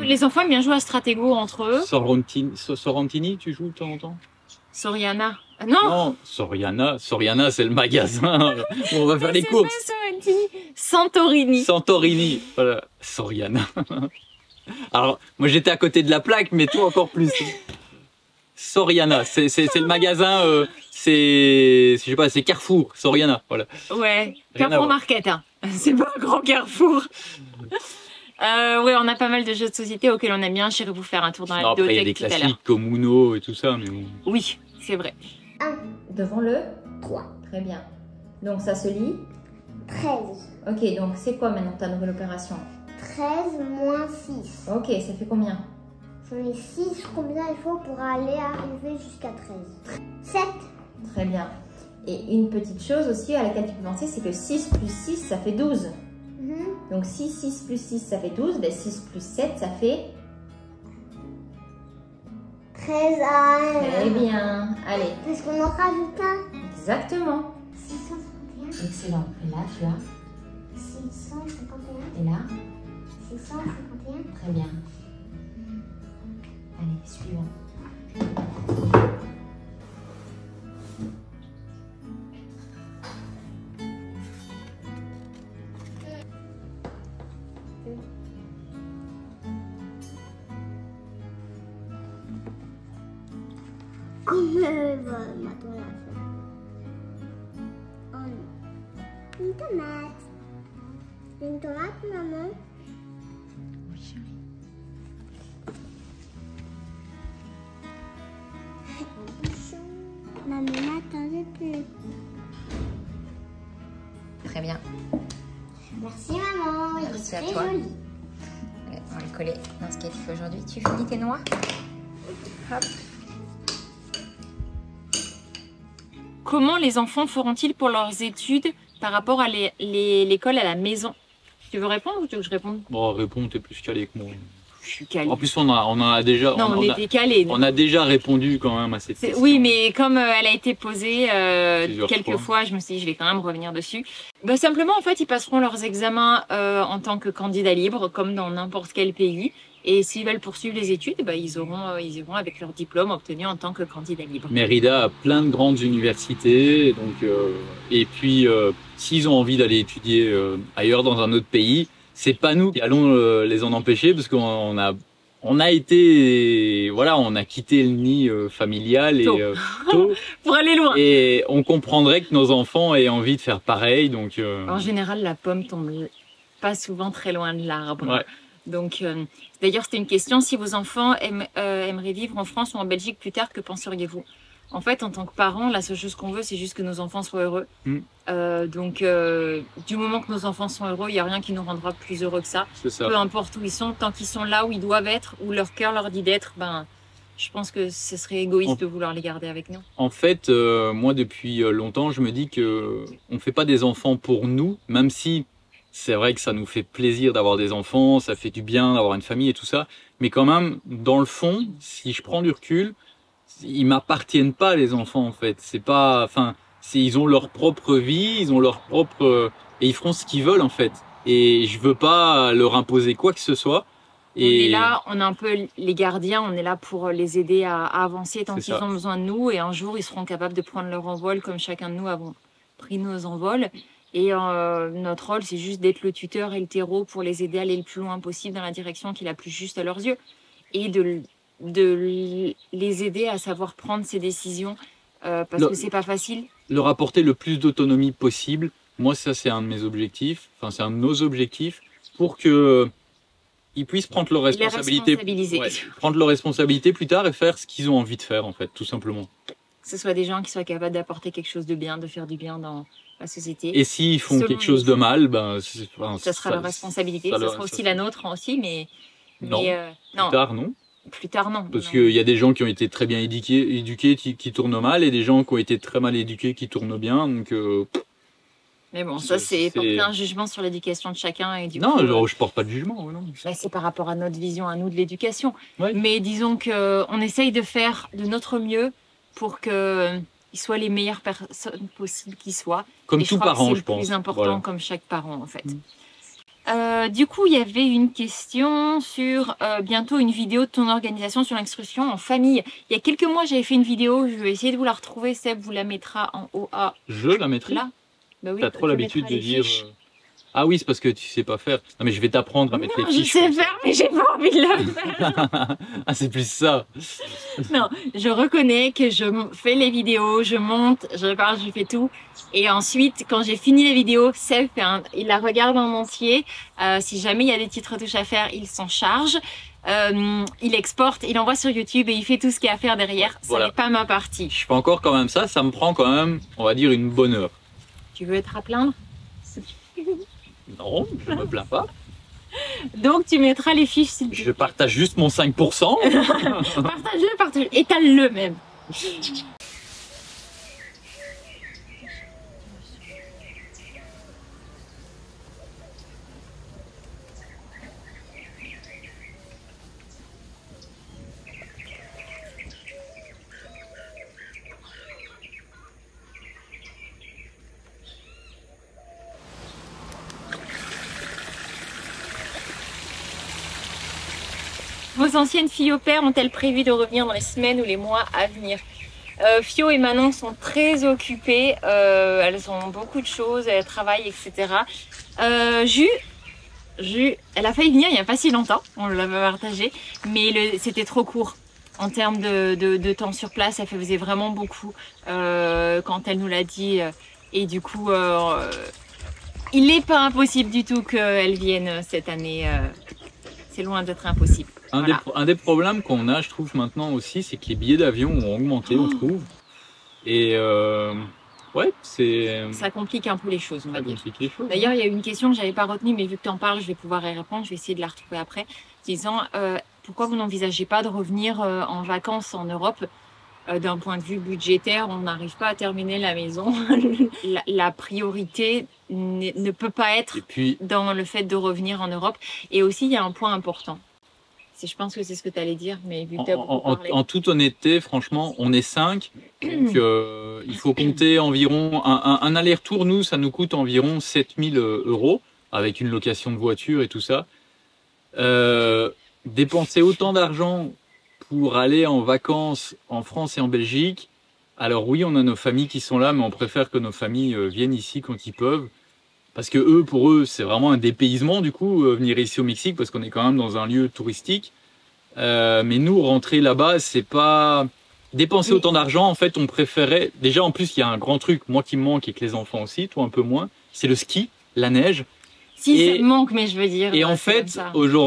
les enfants aiment bien jouer à Stratego entre eux. Sorrentini, tu joues de temps en temps? Soriana. Non, Soriana, c'est le magasin. On va faire les courses. Santorini. Voilà, Soriana. Alors, moi j'étais à côté de la plaque, mais toi encore plus. Soriana, c'est le magasin, je sais pas, c'est Carrefour, Soriana, voilà. Ouais, Carrefour Market, hein. C'est pas un grand Carrefour. Ouais, on a pas mal de jeux de société auxquels on aime bien. J'irai vous faire un tour dans la bibliothèque. Après, il y a des tout à l'heure. classiques comme Uno et tout ça, mais bon. Oui, c'est vrai. 1, Devant le 3, Très bien. Donc ça se lit 13. Ok, donc c'est quoi maintenant ta nouvelle opération? 13 moins 6. Ok, ça fait combien? J'en ai 6, combien il faut pour arriver jusqu'à 13? 7. Très bien. Et une petite chose aussi à laquelle tu peux penser, c'est que 6 plus 6, ça fait 12. Donc si 6 plus 6, ça fait 12, ben 6 plus 7, ça fait 13 à 1. Très bien. Allez. Parce qu'on en rajoute un. Exactement. 651. Excellent. Et là, tu as 651. Et là 651. Très bien. Allez, suivant. Comme maintenant là. Une tomate. Une tomate, maman. Oui, chérie. Maman, m'attendez plus. Très bien. Merci maman. Merci Il est à très toi. joli. Allez, on va le coller dans ce qu'elle fait aujourd'hui. Tu finis tes noix? Hop. Comment les enfants feront-ils pour leurs études par rapport à l'école à la maison? Tu veux répondre ou tu veux que je réponde? Bon, réponds, t'es plus calé que moi. Je suis calée. En plus, on a déjà. Non, on était calés. On a déjà répondu quand même à cette question. Oui, mais comme elle a été posée quelques fois, je me suis dit, je vais quand même revenir dessus. Bah, simplement, en fait, ils passeront leurs examens en tant que candidats libres, comme dans n'importe quel pays. Et s'ils veulent poursuivre les études, bah, ils iront avec leur diplôme obtenu en tant que candidat libre. Mérida a plein de grandes universités, donc, et puis s'ils ont envie d'aller étudier ailleurs dans un autre pays, c'est pas nous qui allons les en empêcher, parce qu'on a été, voilà, on a quitté le nid familial Tôt. et tôt, Pour aller loin. et on comprendrait que nos enfants aient envie de faire pareil, donc. En général, la pomme tombe pas souvent très loin de l'arbre. Ouais. Donc, d'ailleurs, c'était une question. Si vos enfants aimeraient vivre en France ou en Belgique plus tard, que penseriez-vous? En fait, en tant que parents, la seule chose qu'on veut, c'est juste que nos enfants soient heureux. Donc, du moment que nos enfants sont heureux, il n'y a rien qui nous rendra plus heureux que ça. C'est ça. Peu importe où ils sont, tant qu'ils sont là où ils doivent être, où leur cœur leur dit d'être, ben, je pense que ce serait égoïste de vouloir les garder avec nous. En fait, moi, depuis longtemps, je me dis que on fait pas des enfants pour nous, même si c'est vrai que ça nous fait plaisir d'avoir des enfants, ça fait du bien d'avoir une famille et tout ça. Mais quand même, dans le fond, si je prends du recul, ils m'appartiennent pas, les enfants, en fait. C'est pas, enfin, ils ont leur propre vie, ils ont leur propre, et ils feront ce qu'ils veulent, en fait. Et je veux pas leur imposer quoi que ce soit. On est là, on est un peu les gardiens, on est là pour les aider à avancer tant qu'ils ont besoin de nous. Et un jour, ils seront capables de prendre leur envol comme chacun de nous avons pris nos envols. Et notre rôle, c'est juste d'être le tuteur et le terreau pour les aider à aller le plus loin possible dans la direction qui est la plus juste à leurs yeux. Et de les aider à savoir prendre ces décisions parce que c'est pas facile. Leur apporter le plus d'autonomie possible. Moi, ça, c'est un de mes objectifs. Enfin, c'est un de nos objectifs pour que ils puissent prendre leurs responsabilités. Prendre leurs responsabilités plus tard et faire ce qu'ils ont envie de faire, en fait, tout simplement. Que ce soit des gens qui soient capables d'apporter quelque chose de bien, de faire du bien dans la société. Et s'ils font quelque chose de mal, ben, ça sera leur responsabilité. Ça sera aussi la nôtre aussi, mais non. Non. Plus tard, non. Plus tard, non. Parce qu'il y a des gens qui ont été très bien éduqués qui tournent mal, et des gens qui ont été très mal éduqués qui tournent bien. Donc, Mais bon, ça, c'est porter un jugement sur l'éducation de chacun. Et du non, coup, je porte pas de jugement. Non. Bah, c'est par rapport à notre vision, à nous, de l'éducation. Ouais. Mais disons qu'on essaye de faire de notre mieux pour qu'ils soient les meilleures personnes possibles qu'ils soient. Comme et tout parent, je pense. C'est le plus important, voilà. comme chaque parent, en fait. Du coup, il y avait une question sur bientôt une vidéo de ton organisation sur l'instruction en famille. Il y a quelques mois, j'avais fait une vidéo. Je vais essayer de vous la retrouver. Seb vous la mettra en haut à... Je la mettrai. Là. Bah oui, t'as trop l'habitude de dire... Ah oui, c'est parce que tu sais pas faire. Non, mais je vais t'apprendre à mettre les fiches. Je sais faire, mais j'ai pas envie de le faire. Ah, c'est plus ça. Non, je reconnais que je fais les vidéos, je monte, je parle, je fais tout. Et ensuite, quand j'ai fini la vidéo, Seb il la regarde en entier. Si jamais il y a des petites retouches à faire, il s'en charge. Il exporte, il envoie sur YouTube et il fait tout ce qu'il y a à faire derrière. Voilà. Ça n'est pas ma partie. Je fais encore quand même ça. Ça me prend quand même, on va dire, une bonne heure. Tu veux être à plaindre? Non, je me plains pas. Donc tu mettras les fiches s'il te plaît. Je partage juste mon 5%. Partage-le, étale-le même. Vos anciennes filles au père ont-elles prévu de revenir dans les semaines ou les mois à venir? Fio et Manon sont très occupées, elles ont beaucoup de choses, elles travaillent, etc. Jus, elle a failli venir il n'y a pas si longtemps, on l'avait partagé, mais c'était trop court en termes de temps sur place, elle faisait vraiment beaucoup quand elle nous l'a dit, et du coup, il n'est pas impossible du tout qu'elle vienne cette année, c'est loin d'être impossible. Un des problèmes qu'on a, je trouve maintenant aussi, c'est que les billets d'avion ont augmenté, on trouve. Et ouais, ça complique un peu les choses, on va dire. D'ailleurs, il y a une question que j'avais pas retenue, mais vu que tu en parles, je vais pouvoir y répondre. Je vais essayer de la retrouver après, disant pourquoi vous n'envisagez pas de revenir en vacances en Europe? D'un point de vue budgétaire, on n'arrive pas à terminer la maison. La priorité ne peut pas être dans le fait de revenir en Europe. Et aussi, il y a un point important. Je pense que c'est ce que tu allais dire, mais vu que tu as beaucoup parlé. En toute honnêteté, franchement, on est 5. Donc, il faut compter environ... Un aller-retour, nous, ça nous coûte environ 7 000 € avec une location de voiture et tout ça. Dépenser autant d'argent pour aller en vacances en France et en Belgique, alors oui, on a nos familles qui sont là, mais on préfère que nos familles viennent ici quand ils peuvent. Parce que pour eux, c'est vraiment un dépaysement du coup, venir ici au Mexique, parce qu'on est quand même dans un lieu touristique. Mais nous, rentrer là-bas, c'est pas... Dépenser autant d'argent, en fait, on préférait... Déjà, en plus, il y a un grand truc, moi qui me manque et que les enfants aussi, toi un peu moins, c'est le ski, la neige. Si, ça me manque, mais je veux dire... Et en fait,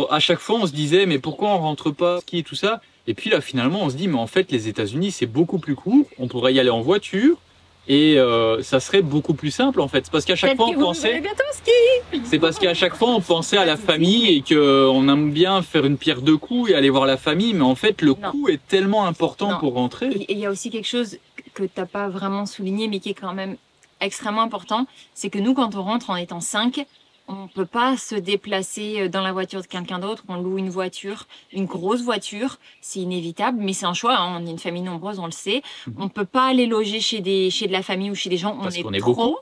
à chaque fois, on se disait, mais pourquoi on rentre pas ski et tout ça? Et puis là, finalement, on se dit, mais en fait, les États-Unis, c'est beaucoup plus court, on pourrait y aller en voiture. Et ça serait beaucoup plus simple en fait. C'est parce qu'à chaque fois on pensait. C'est parce qu'à chaque fois on pensait à la famille et qu'on aime bien faire une pierre deux coups et aller voir la famille, mais en fait le coût est tellement important pour rentrer. Et il y a aussi quelque chose que tu n'as pas vraiment souligné, mais qui est quand même extrêmement important, c'est que nous quand on rentre en étant 5, on ne peut pas se déplacer dans la voiture de quelqu'un d'autre, on loue une voiture, une grosse voiture, c'est inévitable, mais c'est un choix, hein. On est une famille nombreuse, on le sait. On ne peut pas aller loger chez de la famille ou chez des gens, parce on qu'on est trop.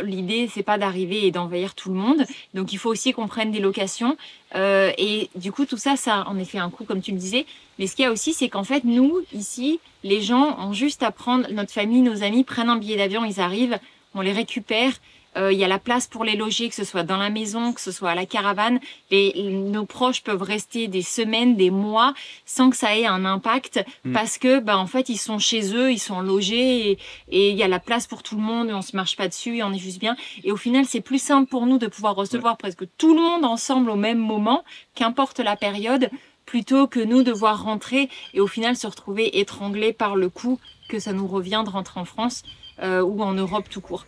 L'idée, c'est pas d'arriver et d'envahir tout le monde, donc il faut aussi qu'on prenne des locations. Et du coup, tout ça, ça a en effet un coût, comme tu le disais. Mais ce qu'il y a aussi, c'est qu'en fait, nous, ici, les gens ont juste à prendre, notre famille, nos amis prennent un billet d'avion, ils arrivent, on les récupère. Il y a la place pour les loger, que ce soit dans la maison, que ce soit à la caravane. Nos proches peuvent rester des semaines, des mois, sans que ça ait un impact, parce que, en fait, ils sont chez eux, ils sont logés, et il y a la place pour tout le monde, et on se marche pas dessus, et on est juste bien. Et au final, c'est plus simple pour nous de pouvoir recevoir presque tout le monde ensemble au même moment, qu'importe la période, plutôt que nous devoir rentrer et au final se retrouver étranglés par le coût que ça nous revient de rentrer en France ou en Europe tout court.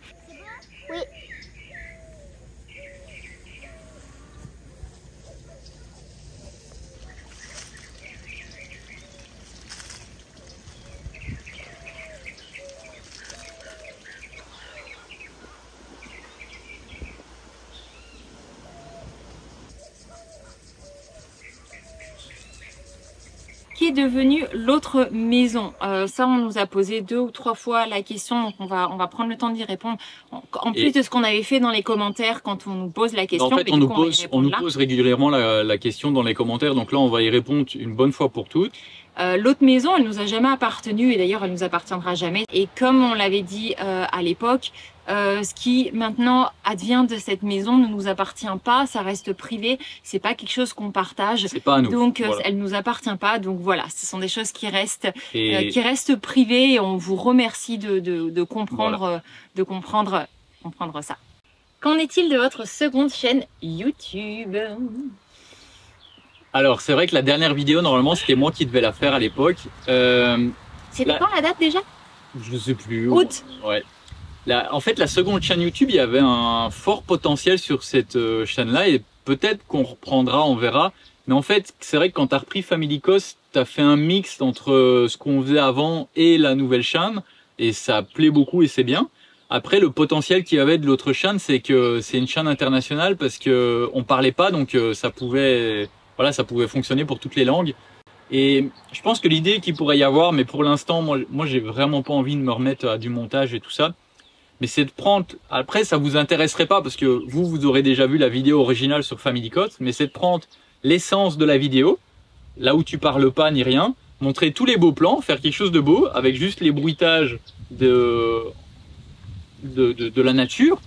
Oui. Qui est devenu l'autre maison? Ça, on nous a posé 2 ou 3 fois la question, donc on va prendre le temps d'y répondre. En plus de ce qu'on avait fait dans les commentaires quand on nous pose la question. En fait, on nous pose régulièrement la question dans les commentaires, donc là, on va y répondre une bonne fois pour toutes. L'autre maison, elle nous a jamais appartenu et d'ailleurs, elle nous appartiendra jamais. Et comme on l'avait dit à l'époque, ce qui maintenant advient de cette maison ne nous appartient pas, ça reste privé, c'est pas quelque chose qu'on partage. C'est pas à nous. Donc voilà. elle nous appartient pas. Donc voilà, ce sont des choses qui restent privées et on vous remercie de comprendre, voilà. De comprendre ça. Qu'en est-il de votre seconde chaîne YouTube? Alors c'est vrai que la dernière vidéo, normalement, c'était moi qui devais la faire à l'époque. C'était quand la date déjà? Je sais plus. Août. Ouais. En fait, la seconde chaîne YouTube, il y avait un fort potentiel sur cette chaîne-là et peut-être qu'on reprendra, on verra. Mais en fait, c'est vrai que quand tu as repris Family Cost, tu as fait un mix entre ce qu'on faisait avant et la nouvelle chaîne et ça plaît beaucoup et c'est bien. Après, le potentiel qu'il y avait de l'autre chaîne, c'est que c'est une chaîne internationale parce que on parlait pas, donc ça pouvait fonctionner pour toutes les langues. Et je pense que l'idée qu'il pourrait y avoir, mais pour l'instant, moi j'ai vraiment pas envie de me remettre à du montage et tout ça. Mais c'est de prendre, après ça vous intéresserait pas parce que vous aurez déjà vu la vidéo originale sur Family Cost, mais c'est de prendre l'essence de la vidéo, là où tu parles pas ni rien, montrer tous les beaux plans, faire quelque chose de beau avec juste les bruitages de la nature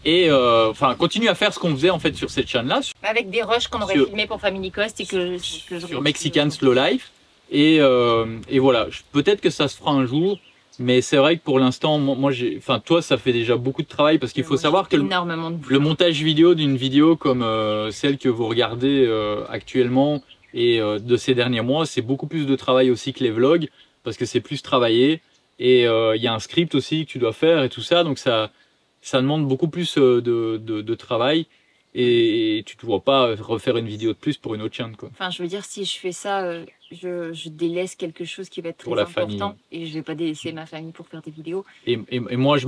et enfin continuer à faire ce qu'on faisait en fait sur cette chaîne-là. Avec des rushs qu'on aurait filmé pour Family Cost et que sur Mexican Slow Life et voilà, peut-être que ça se fera un jour. Mais c'est vrai que pour l'instant, toi, ça fait déjà beaucoup de travail parce qu'il faut savoir que le montage vidéo d'une vidéo comme celle que vous regardez actuellement et de ces derniers mois, c'est beaucoup plus de travail aussi que les vlogs parce que c'est plus travaillé et il y a un script aussi que tu dois faire et tout ça, donc ça demande beaucoup plus de travail. Et tu ne vois pas refaire une vidéo de plus pour une autre chaîne, quoi. Enfin, je veux dire, si je fais ça, je délaisse quelque chose qui va être très important famille, et je vais pas délaisser ma famille pour faire des vidéos. Et moi,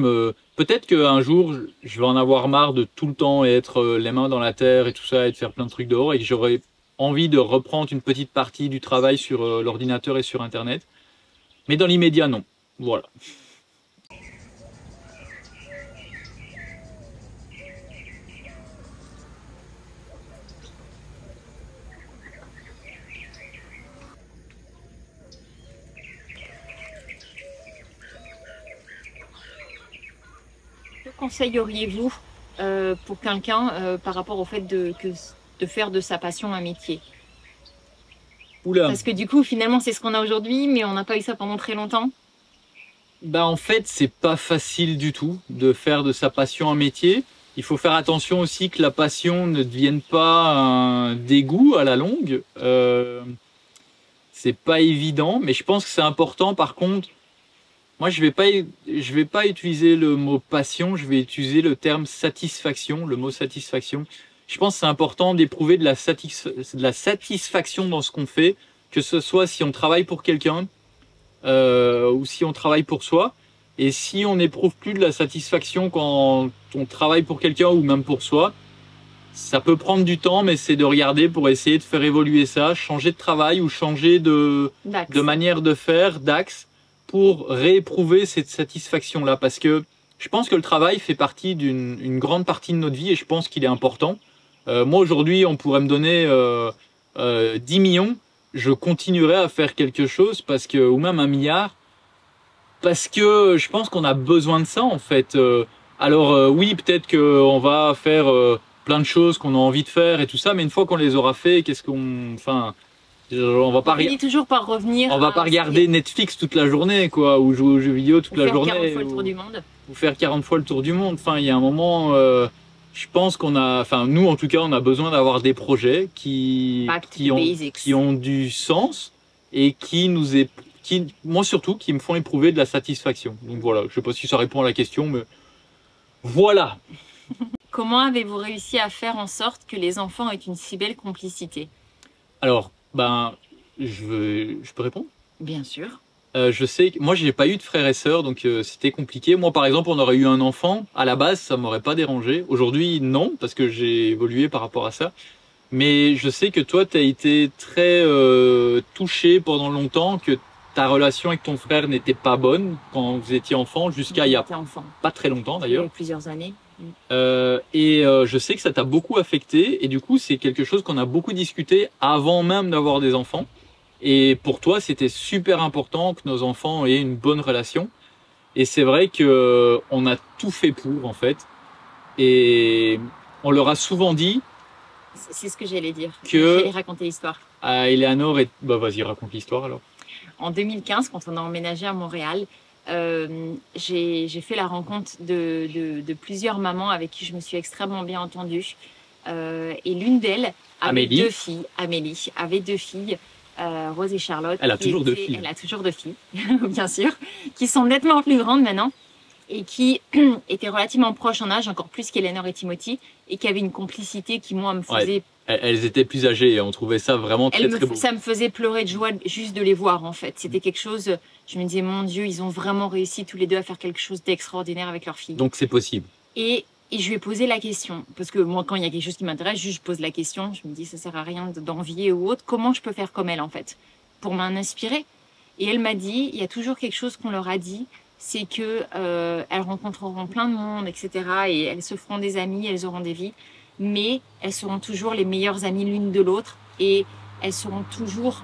peut-être qu'un jour, je vais en avoir marre de tout le temps être les mains dans la terre et tout ça, et de faire plein de trucs dehors, et que j'aurais envie de reprendre une petite partie du travail sur l'ordinateur et sur Internet. Mais dans l'immédiat, non. Voilà. Que conseilleriez-vous pour quelqu'un par rapport au fait de faire de sa passion un métier? Oula. Parce que du coup, finalement, c'est ce qu'on a aujourd'hui, mais on n'a pas eu ça pendant très longtemps. Bah en fait, c'est pas facile du tout de faire de sa passion un métier. Il faut faire attention aussi que la passion ne devienne pas un dégoût à la longue. C'est pas évident, mais je pense que c'est important. Par contre, moi, je vais pas utiliser le mot passion, je vais utiliser le terme satisfaction, le mot satisfaction. Je pense que c'est important d'éprouver de la satisfaction dans ce qu'on fait, que ce soit si on travaille pour quelqu'un ou si on travaille pour soi. Et si on n'éprouve plus de la satisfaction quand on travaille pour quelqu'un ou même pour soi, ça peut prendre du temps, mais c'est de regarder pour essayer de faire évoluer ça, changer de travail ou changer de manière de faire, d'axe, pour rééprouver cette satisfaction-là. Parce que je pense que le travail fait partie d'une grande partie de notre vie et je pense qu'il est important. Moi, aujourd'hui, on pourrait me donner 10 millions, je continuerai à faire quelque chose, parce que, ou même 1 milliard, parce que je pense qu'on a besoin de ça, en fait. Alors, oui, peut-être qu'on va faire plein de choses qu'on a envie de faire et tout ça, mais une fois qu'on les aura fait, qu'est-ce qu'on... Enfin... On va pas toujours par revenir. On va pas regarder Netflix toute la journée, quoi, ou jouer aux jeux vidéo toute la journée. Ou faire 40 fois le tour du monde. Ou faire 40 fois le tour du monde. Enfin, il y a un moment, je pense qu'on a, enfin, nous en tout cas, on a besoin d'avoir des projets qui ont du sens et moi surtout, qui me font éprouver de la satisfaction. Donc voilà, je sais pas si ça répond à la question, mais voilà. Comment avez-vous réussi à faire en sorte que les enfants aient une si belle complicité? Alors, je peux répondre? Bien sûr. Je sais que moi, j'ai pas eu de frères et sœurs, donc c'était compliqué. Moi, par exemple, on aurait eu un enfant. À la base, ça m'aurait pas dérangé. Aujourd'hui, non, parce que j'ai évolué par rapport à ça. Mais je sais que toi, tu as été très touché pendant longtemps, que ta relation avec ton frère n'était pas bonne quand vous étiez enfant, jusqu'à il y a pas très longtemps d'ailleurs. Il y a plusieurs années. Je sais que ça t'a beaucoup affecté et du coup, c'est quelque chose qu'on a beaucoup discuté avant même d'avoir des enfants. Et pour toi, c'était super important que nos enfants aient une bonne relation. Et c'est vrai que on a tout fait pour, en fait. Et on leur a souvent dit... C'est ce que j'allais dire. Que... J'allais raconter l'histoire. À Eleanor et... Bah, vas-y, raconte l'histoire alors. En 2015, quand on a emménagé à Montréal, j'ai fait la rencontre de plusieurs mamans avec qui je me suis extrêmement bien entendue. Et l'une d'elles avait deux filles. Amélie avait deux filles. Rose et Charlotte. Elle a toujours deux filles. Elle a toujours deux filles, bien sûr, qui sont nettement plus grandes maintenant et qui étaient relativement proches en âge, encore plus qu'Eleanor et Timothy, et qui avaient une complicité qui, moi, me faisait... Ouais, elles étaient plus âgées et on trouvait ça vraiment très beau. Ça me faisait pleurer de joie juste de les voir, en fait. C'était quelque chose... Je me disais, mon Dieu, ils ont vraiment réussi tous les deux à faire quelque chose d'extraordinaire avec leurs filles. Donc, c'est possible. Et je lui ai posé la question, parce que moi, quand il y a quelque chose qui m'intéresse, je pose la question, je me dis, ça sert à rien d'envier ou autre, comment je peux faire comme elle, en fait, pour m'en inspirer. Et elle m'a dit, il y a toujours quelque chose qu'on leur a dit, c'est que elles rencontreront plein de monde, etc., et elles se feront des amis, elles auront des vies, mais elles seront toujours les meilleures amies l'une de l'autre, et elles seront toujours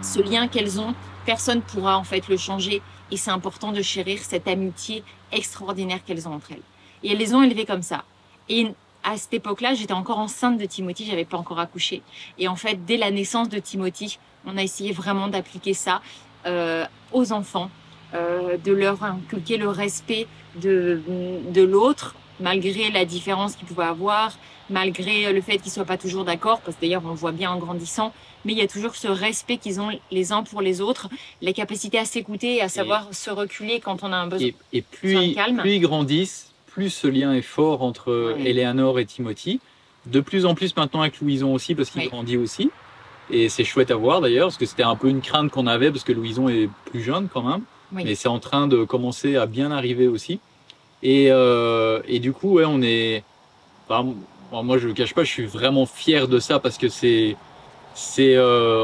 ce lien qu'elles ont, personne ne pourra, en fait, le changer, et c'est important de chérir cette amitié extraordinaire qu'elles ont entre elles. Et elles les ont élevées comme ça. Et à cette époque-là, j'étais encore enceinte de Timothy, j'avais pas encore accouché. Et en fait, dès la naissance de Timothy, on a essayé vraiment d'appliquer ça aux enfants, de leur inculquer le respect de l'autre, malgré la différence qu'ils pouvaient avoir, malgré le fait qu'ils soient pas toujours d'accord, parce que d'ailleurs, on le voit bien en grandissant, mais il y a toujours ce respect qu'ils ont les uns pour les autres, la capacité à s'écouter et à savoir se reculer quand on a un besoin. Et plus ils grandissent, plus ce lien est fort entre Eleanor et Timothy. De plus en plus maintenant avec Louison aussi, parce qu'il grandit aussi. Et c'est chouette à voir d'ailleurs, parce que c'était un peu une crainte qu'on avait, parce que Louison est plus jeune quand même. Oui. Mais c'est en train de commencer à bien arriver aussi. Et du coup, ouais, on est... Enfin, moi, je ne le cache pas, je suis vraiment fier de ça, parce que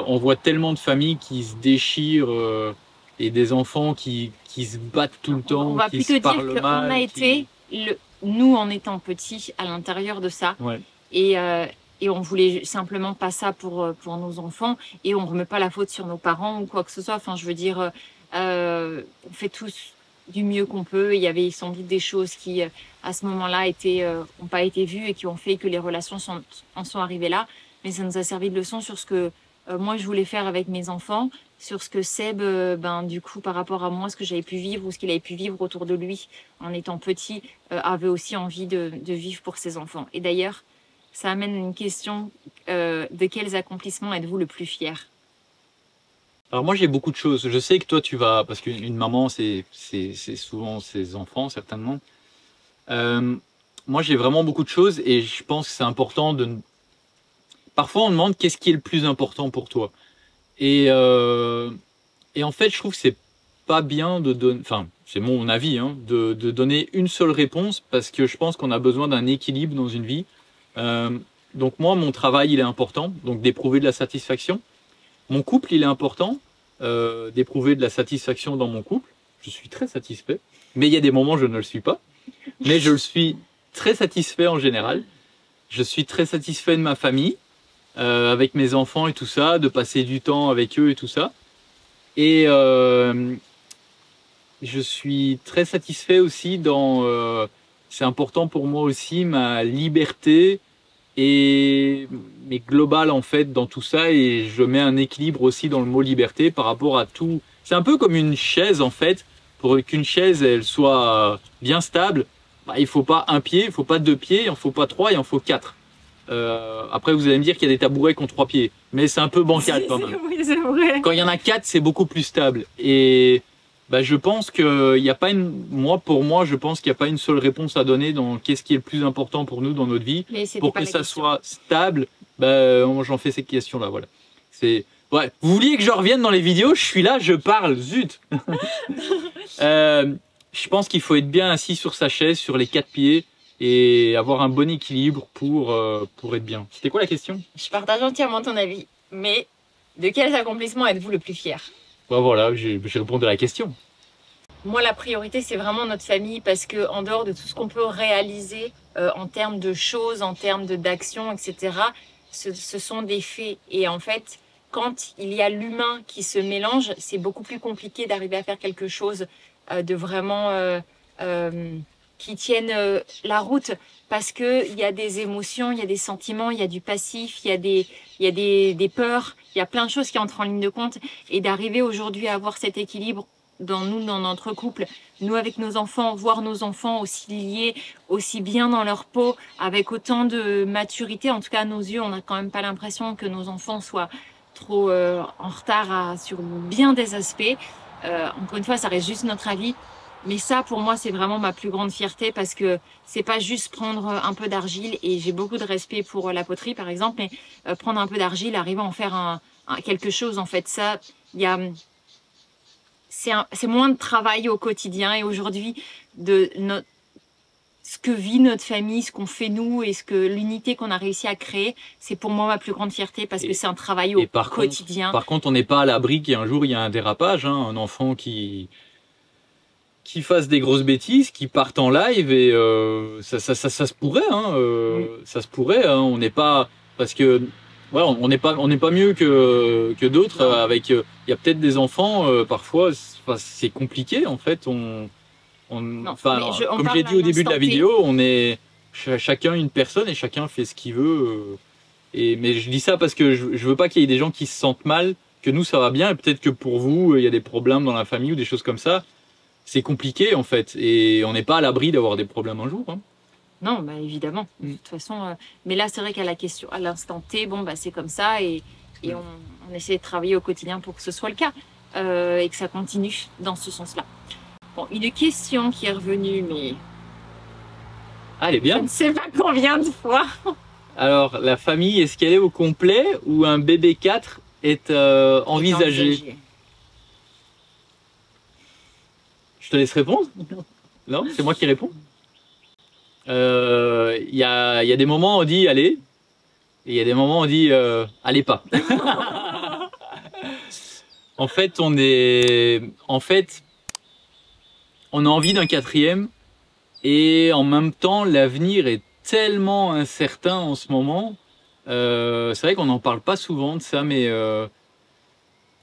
on voit tellement de familles qui se déchirent et des enfants qui se battent tout le temps, on va qui plutôt se parlent dire qu'on mal. a été... nous, en étant petits, à l'intérieur de ça, et on voulait simplement pas ça pour nos enfants, et on remet pas la faute sur nos parents ou quoi que ce soit. Enfin, je veux dire, on fait tous du mieux qu'on peut. Il y avait sans doute des choses qui, à ce moment-là, ont pas été vues et qui ont fait que les relations en sont arrivées là. Mais ça nous a servi de leçon sur ce que moi, je voulais faire avec mes enfants, sur ce que Seb, du coup, par rapport à moi, ce que j'avais pu vivre ou ce qu'il avait pu vivre autour de lui en étant petit, avait aussi envie de vivre pour ses enfants. Et d'ailleurs, ça amène une question, de quels accomplissements êtes-vous le plus fier? Alors moi, j'ai beaucoup de choses. Je sais que toi, tu vas... Parce qu'une maman, c'est souvent ses enfants, certainement. Moi, j'ai vraiment beaucoup de choses et je pense que c'est important de... Parfois, on demande qu'est-ce qui est le plus important pour toi. Et en fait, je trouve que c'est pas bien de donner... Enfin, c'est mon avis, hein, de donner une seule réponse, parce que je pense qu'on a besoin d'un équilibre dans une vie. Donc moi, mon travail, il est important, donc d'éprouver de la satisfaction. Mon couple, il est important, d'éprouver de la satisfaction dans mon couple. Je suis très satisfait, mais il y a des moments où je ne le suis pas. Mais je le suis très satisfait en général. Je suis très satisfait de ma famille, avec mes enfants et tout ça, de passer du temps avec eux et tout ça. Et je suis très satisfait aussi dans... c'est important pour moi aussi, ma liberté mais global en fait dans tout ça, et je mets un équilibre aussi dans le mot liberté par rapport à tout. C'est un peu comme une chaise en fait. Pour qu'une chaise elle soit bien stable, il faut pas un pied, il faut pas deux pieds, il en faut pas trois, il en faut quatre. Après vous allez me dire qu'il y a des tabourets qui ont trois pieds, mais c'est un peu bancal quand même. Oui, c'est vrai. Quand il y en a quatre, c'est beaucoup plus stable. Et je pense qu'il n'y a pas pour moi, je pense qu'il n'y a pas une seule réponse à donner dans qu'est-ce qui est le plus important pour nous dans notre vie. Pour que ça soit stable, j'en fais cette question-là, voilà. Ouais. Vous vouliez que je revienne dans les vidéos, je suis là, je parle, zut. Je pense qu'il faut être bien assis sur sa chaise, sur les quatre pieds, et avoir un bon équilibre pour être bien. C'était quoi la question? Je partage entièrement ton avis, mais de quels accomplissements êtes-vous le plus fier? Bah voilà, j'ai répondu à la question. Moi, la priorité, c'est vraiment notre famille parce que en dehors de tout ce qu'on peut réaliser en termes de choses, en termes d'actions, etc., ce sont des faits. Et en fait, quand il y a l'humain qui se mélange, c'est beaucoup plus compliqué d'arriver à faire quelque chose de vraiment qui tienne la route parce que il y a des émotions, il y a des sentiments, il y a du passif, il y a des peurs, il y a plein de choses qui entrent en ligne de compte et d'arriver aujourd'hui à avoir cet équilibre dans notre couple, nous avec nos enfants, voir nos enfants aussi liés, aussi bien dans leur peau, avec autant de maturité. En tout cas, à nos yeux, on n'a quand même pas l'impression que nos enfants soient trop en retard sur bien des aspects. Encore une fois, ça reste juste notre avis. Mais ça, pour moi, c'est vraiment ma plus grande fierté parce que c'est pas juste prendre un peu d'argile et j'ai beaucoup de respect pour la poterie, par exemple, mais prendre un peu d'argile, arriver à en faire quelque chose, en fait, ça, il y a... C'est moins de travail au quotidien et aujourd'hui, ce que vit notre famille, ce qu'on fait nous et l'unité qu'on a réussi à créer, c'est pour moi ma plus grande fierté parce que c'est un travail au quotidien. Par contre, on n'est pas à l'abri qu'un jour il y a un dérapage, hein, un enfant qui fasse des grosses bêtises, qui parte en live et ça se pourrait, hein, ça se pourrait. Hein, on n'est pas parce que voilà, on n'est pas mieux que d'autres. Avec il y a peut-être des enfants parfois c'est compliqué en fait. Comme j'ai dit au début de la vidéo, on est chacun une personne et chacun fait ce qu'il veut. Mais je dis ça parce que je veux pas qu'il y ait des gens qui se sentent mal, que nous ça va bien et peut-être que pour vous il y a des problèmes dans la famille ou des choses comme ça. C'est compliqué en fait et on n'est pas à l'abri d'avoir des problèmes un jour. Hein. Non, bah évidemment. De toute façon, mais là c'est vrai qu'à l'instant T, bon bah c'est comme ça et on essaie de travailler au quotidien pour que ce soit le cas et que ça continue dans ce sens-là. Bon, une question qui est revenue, mais elle est bien. Je ne sais pas combien de fois. Alors, la famille, est-ce qu'elle est au complet ou un bébé 4 est envisagé? Je te laisse répondre? Non, c'est moi qui réponds. Il y a des moments où on dit allez, et il y a des moments où on dit allez pas. En fait, on a envie d'un 4e et en même temps, l'avenir est tellement incertain en ce moment. C'est vrai qu'on n'en parle pas souvent de ça, mais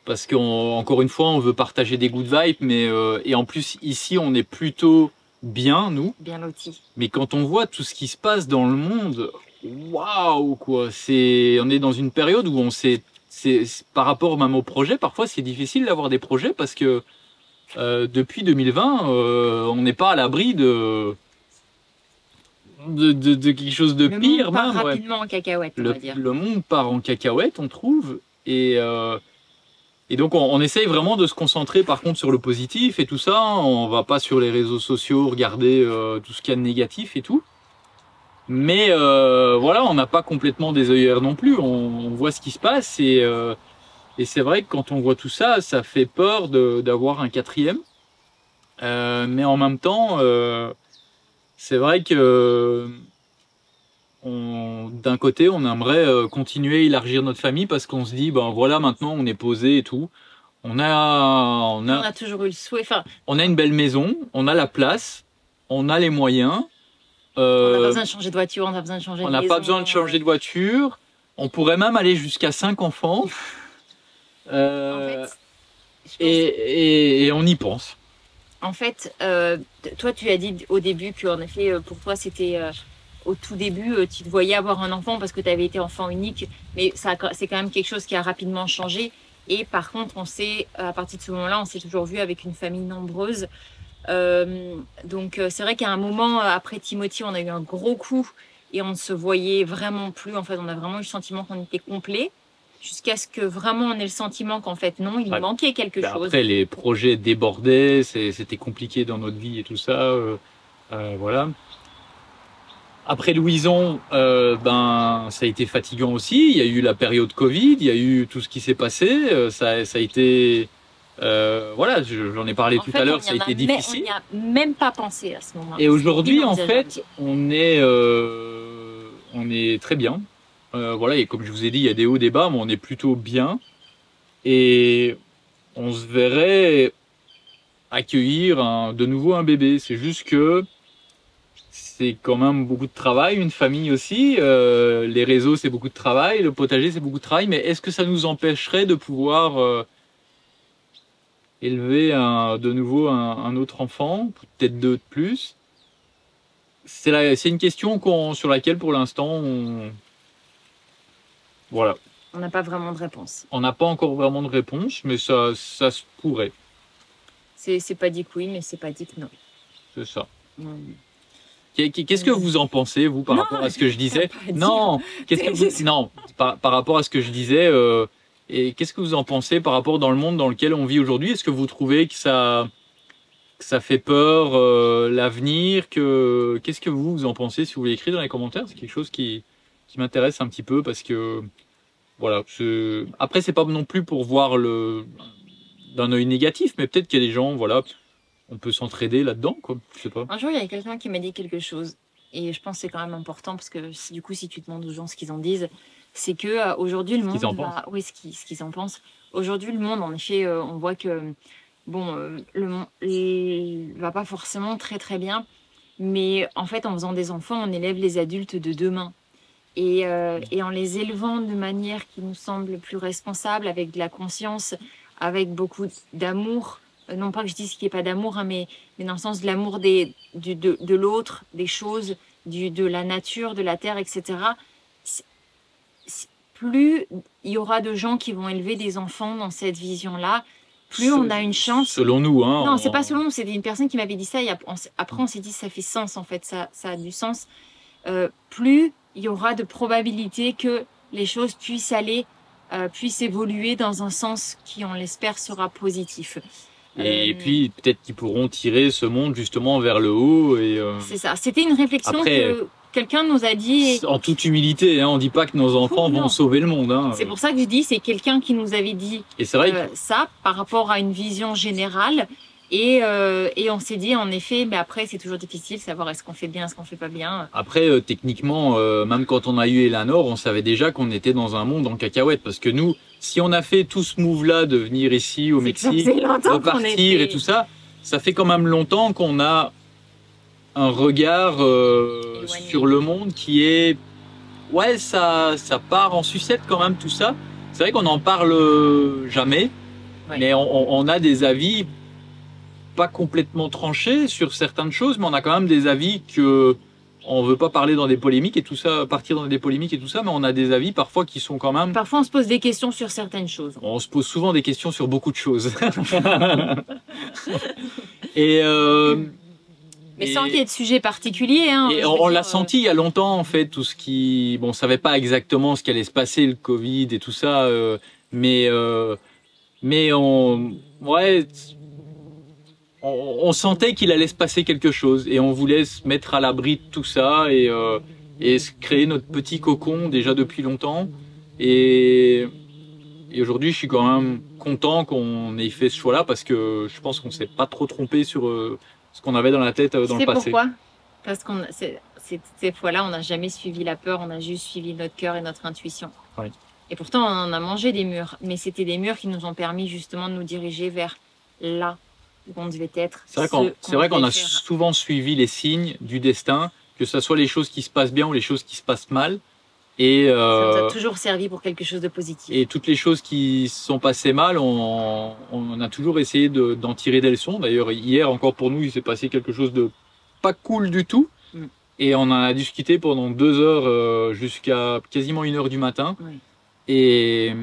parce qu'encore une fois, on veut partager des good vibes, mais et en plus ici, on est plutôt bien, nous. Bien lotis. Mais quand on voit tout ce qui se passe dans le monde, waouh quoi. On est dans une période où par rapport même au projet, parfois c'est difficile d'avoir des projets parce que depuis 2020, on n'est pas à l'abri de quelque chose de pire. Le monde part rapidement en cacahuète, on va dire. Le monde part en cacahuète, on trouve, et donc on essaye vraiment de se concentrer par contre sur le positif et tout ça. On va pas sur les réseaux sociaux regarder tout ce qu'il y a de négatif et tout. Mais voilà, on n'a pas complètement des œillères non plus. On voit ce qui se passe et c'est vrai que quand on voit tout ça, ça fait peur d'avoir un 4e. Mais en même temps, c'est vrai que d'un côté, on aimerait continuer à élargir notre famille parce qu'on se dit, ben voilà, maintenant on est posé et tout. On a toujours eu le souhait. Enfin, on a une belle maison, on a la place, on a les moyens. On n'a pas besoin de changer de voiture, on n'a besoin de changer de maison. On n'a pas besoin de changer de voiture. On pourrait même aller jusqu'à 5 enfants. En fait, et on y pense. En fait, toi, tu as dit au début qu'en effet, pour toi, c'était au tout début, tu te voyais avoir un enfant parce que tu avais été enfant unique, mais c'est quand même quelque chose qui a rapidement changé. Et par contre, on sait, à partir de ce moment-là, on s'est toujours vu avec une famille nombreuse. Donc, c'est vrai qu'à un moment, après Timothy, on a eu un gros coup et on ne se voyait vraiment plus. En fait, on a vraiment eu le sentiment qu'on était complet. Jusqu'à ce que vraiment on ait le sentiment qu'en fait non, il manquait quelque chose. Après, les projets débordaient, c'était compliqué dans notre vie et tout ça. Voilà. Après Louison, ça a été fatigant aussi. Il y a eu la période Covid, il y a eu tout ce qui s'est passé. Ça a été Voilà, j'en ai parlé tout à l'heure, ça a été difficile. On n'y a même pas pensé à ce moment-là. Et aujourd'hui, en fait, on est très bien. Voilà, et comme je vous ai dit, il y a des hauts, des bas, mais on est plutôt bien. Et on se verrait accueillir de nouveau un bébé. C'est juste que c'est quand même beaucoup de travail, une famille aussi. Les réseaux, c'est beaucoup de travail. Le potager, c'est beaucoup de travail. Mais est-ce que ça nous empêcherait de pouvoir élever de nouveau un autre enfant, peut-être 2 de plus? C'est une question sur laquelle, pour l'instant, voilà. On n'a pas vraiment de réponse. On n'a pas encore vraiment de réponse, mais ça se pourrait. C'est pas dit que oui, mais c'est pas dit que non. C'est ça. Qu'est-ce que vous en pensez, vous, par rapport à ce que je disais? Non, par rapport à ce que je disais, et qu'est-ce que vous en pensez par rapport dans le monde dans lequel on vit aujourd'hui? Est-ce que vous trouvez que ça fait peur, l'avenir? Qu'est-ce que vous en pensez? Si vous voulez écrire dans les commentaires, c'est quelque chose qui m'intéresse un petit peu, parce que voilà. Après, c'est pas non plus pour voir d'un œil négatif, mais peut-être qu'il y a des gens, voilà, on peut s'entraider là-dedans, quoi. Je sais pas. Un jour, il y a quelqu'un qui m'a dit quelque chose, et je pense que c'est quand même important, parce que du coup, si tu demandes aux gens ce qu'ils en disent, c'est que aujourd'hui, le monde, ce qu'ils en pensent. Aujourd'hui, le monde, en effet, on voit que bon, le monde va pas forcément très très bien, mais en fait, en faisant des enfants, on élève les adultes de demain. Et en les élevant de manière qui nous semble plus responsable, avec de la conscience, avec beaucoup d'amour, non pas que je dise qu'il n'y ait pas d'amour, hein, mais dans le sens de l'amour de l'autre, des choses, de la nature, de la terre, etc. Plus il y aura de gens qui vont élever des enfants dans cette vision-là, plus on a une chance. Selon nous, hein. Non, c'est pas selon nous, c'est une personne qui m'avait dit ça, et après on s'est dit ça fait sens, en fait, ça a du sens. Plus il y aura de probabilité que les choses puissent évoluer dans un sens qui, on l'espère, sera positif. Et puis, peut-être qu'ils pourront tirer ce monde justement vers le haut. C'est ça. C'était une réflexion que quelqu'un nous a dit. En toute humilité, hein, on ne dit pas que nos enfants vont sauver le monde. Hein. C'est pour ça que je dis, c'est quelqu'un qui nous avait dit et c'est vrai ça par rapport à une vision générale. Et on s'est dit, en effet, mais après, c'est toujours difficile de savoir est-ce qu'on fait bien, est-ce qu'on fait pas bien. Après, techniquement, même quand on a eu Eleanor, on savait déjà qu'on était dans un monde en cacahuète. Parce que nous, si on a fait tout ce move-là de venir ici au Mexique, repartir et tout ça, ça fait quand même longtemps qu'on a un regard sur le monde qui est... Ouais, ça part en sucette quand même, tout ça. C'est vrai qu'on n'en parle jamais, mais on a des avis pas complètement tranchés sur certaines choses, mais on a quand même des avis que on veut pas parler dans des polémiques et tout ça, partir dans des polémiques et tout ça, mais on a des avis parfois qui sont quand même... Parfois on se pose des questions sur certaines choses. On se pose souvent des questions sur beaucoup de choses. Mais sans qu'il y ait de sujet particulier. Hein, et on l'a senti il y a longtemps, en fait, tout ce qui... Bon, on savait pas exactement ce qui allait se passer, le Covid et tout ça, mais on sentait qu'il allait se passer quelque chose et on voulait se mettre à l'abri de tout ça et se créer notre petit cocon déjà depuis longtemps. Et aujourd'hui, je suis quand même content qu'on ait fait ce choix-là parce que je pense qu'on s'est pas trop trompé sur ce qu'on avait dans la tête dans le passé. C'est pourquoi? Parce que ces fois-là, on n'a jamais suivi la peur, on a juste suivi notre cœur et notre intuition. Oui. Et pourtant, on en a mangé des murs, mais c'était des murs qui nous ont permis justement de nous diriger vers là où on devait être. C'est vrai qu'on a souvent suivi les signes du destin, que ce soit les choses qui se passent bien ou les choses qui se passent mal. Et ça nous a toujours servi pour quelque chose de positif. Et toutes les choses qui se sont passées mal, on a toujours essayé d'en tirer des leçons. D'ailleurs, hier encore pour nous, il s'est passé quelque chose de pas cool du tout. Et on en a discuté pendant 2 heures jusqu'à quasiment 1 heure du matin. Oui. Et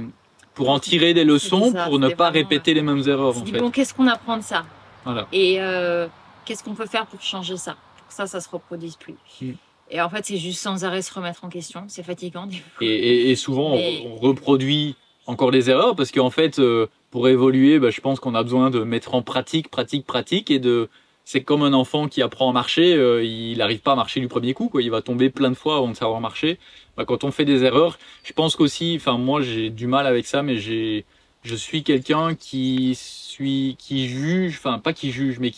pour en tirer des leçons, pour ne pas répéter les mêmes erreurs. En fait. Bon, qu'est-ce qu'on apprend de ça? Voilà. Et qu'est-ce qu'on peut faire pour changer ça? Pour que ça se reproduise plus. Et en fait, c'est juste sans arrêt se remettre en question. C'est fatigant. Et souvent, on reproduit encore des erreurs parce qu'en fait, pour évoluer, je pense qu'on a besoin de mettre en pratique. Et c'est comme un enfant qui apprend à marcher. Il n'arrive pas à marcher du premier coup, quoi. Il va tomber plein de fois avant de savoir marcher. Quand on fait des erreurs, je pense qu'aussi, enfin moi j'ai du mal avec ça, mais j'ai Je suis quelqu'un qui juge, enfin pas qui juge, mais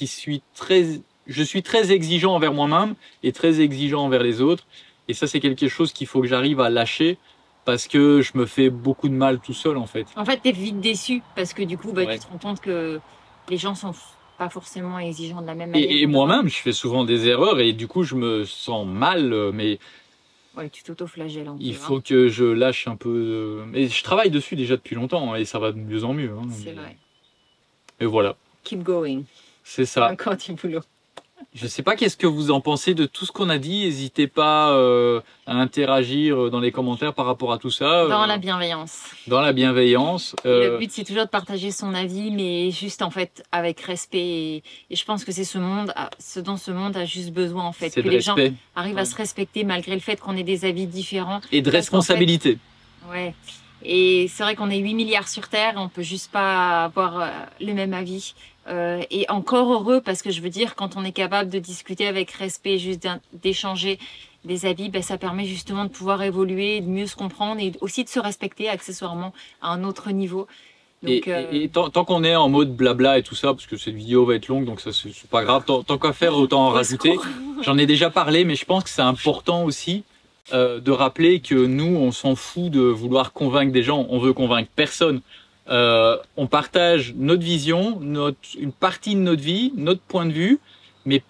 je suis très exigeant envers moi-même et très exigeant envers les autres. Et ça, c'est quelque chose qu'il faut que j'arrive à lâcher parce que je me fais beaucoup de mal tout seul, en fait. En fait, t'es vite déçu parce que du coup, bah, Ouais. tu te rends compte que les gens sont pas forcément exigeants de la même manière. Et moi-même, je fais souvent des erreurs et du coup, je me sens mal, mais Ouais, tu t'auto-flagelles un peu. il faut que je lâche un peu. Et je travaille dessus déjà depuis longtemps hein, et ça va de mieux en mieux. Hein, C'est vrai. Et voilà, Keep going. c'est ça. Encore du boulot. Je sais pas qu'est-ce que vous en pensez de tout ce qu'on a dit. N'hésitez pas à interagir dans les commentaires par rapport à tout ça. Dans la bienveillance. Dans la bienveillance. Et le but, c'est toujours de partager son avis, mais juste en fait avec respect. Et je pense que c'est ce dont ce monde a juste besoin en fait. C'est Que de les gens respect arrivent à se respecter malgré le fait qu'on ait des avis différents. et de Parce qu'en responsabilité. Ouais. Et c'est vrai qu'on est 8 milliards sur Terre, on peut juste pas avoir le même avis. Et encore heureux parce que je veux dire, quand on est capable de discuter avec respect, juste d'échanger des avis, ben, ça permet justement de pouvoir évoluer, de mieux se comprendre et aussi de se respecter accessoirement à un autre niveau. Donc, Et tant qu'on est en mode blabla et tout ça, parce que cette vidéo va être longue, donc ça c'est pas grave, tant qu'à faire, autant en rajouter. J'en ai déjà parlé, mais je pense que c'est important aussi de rappeler que nous, on s'en fout de vouloir convaincre des gens, on veut convaincre personne. On partage notre vision, une partie de notre vie, notre point de vue, mais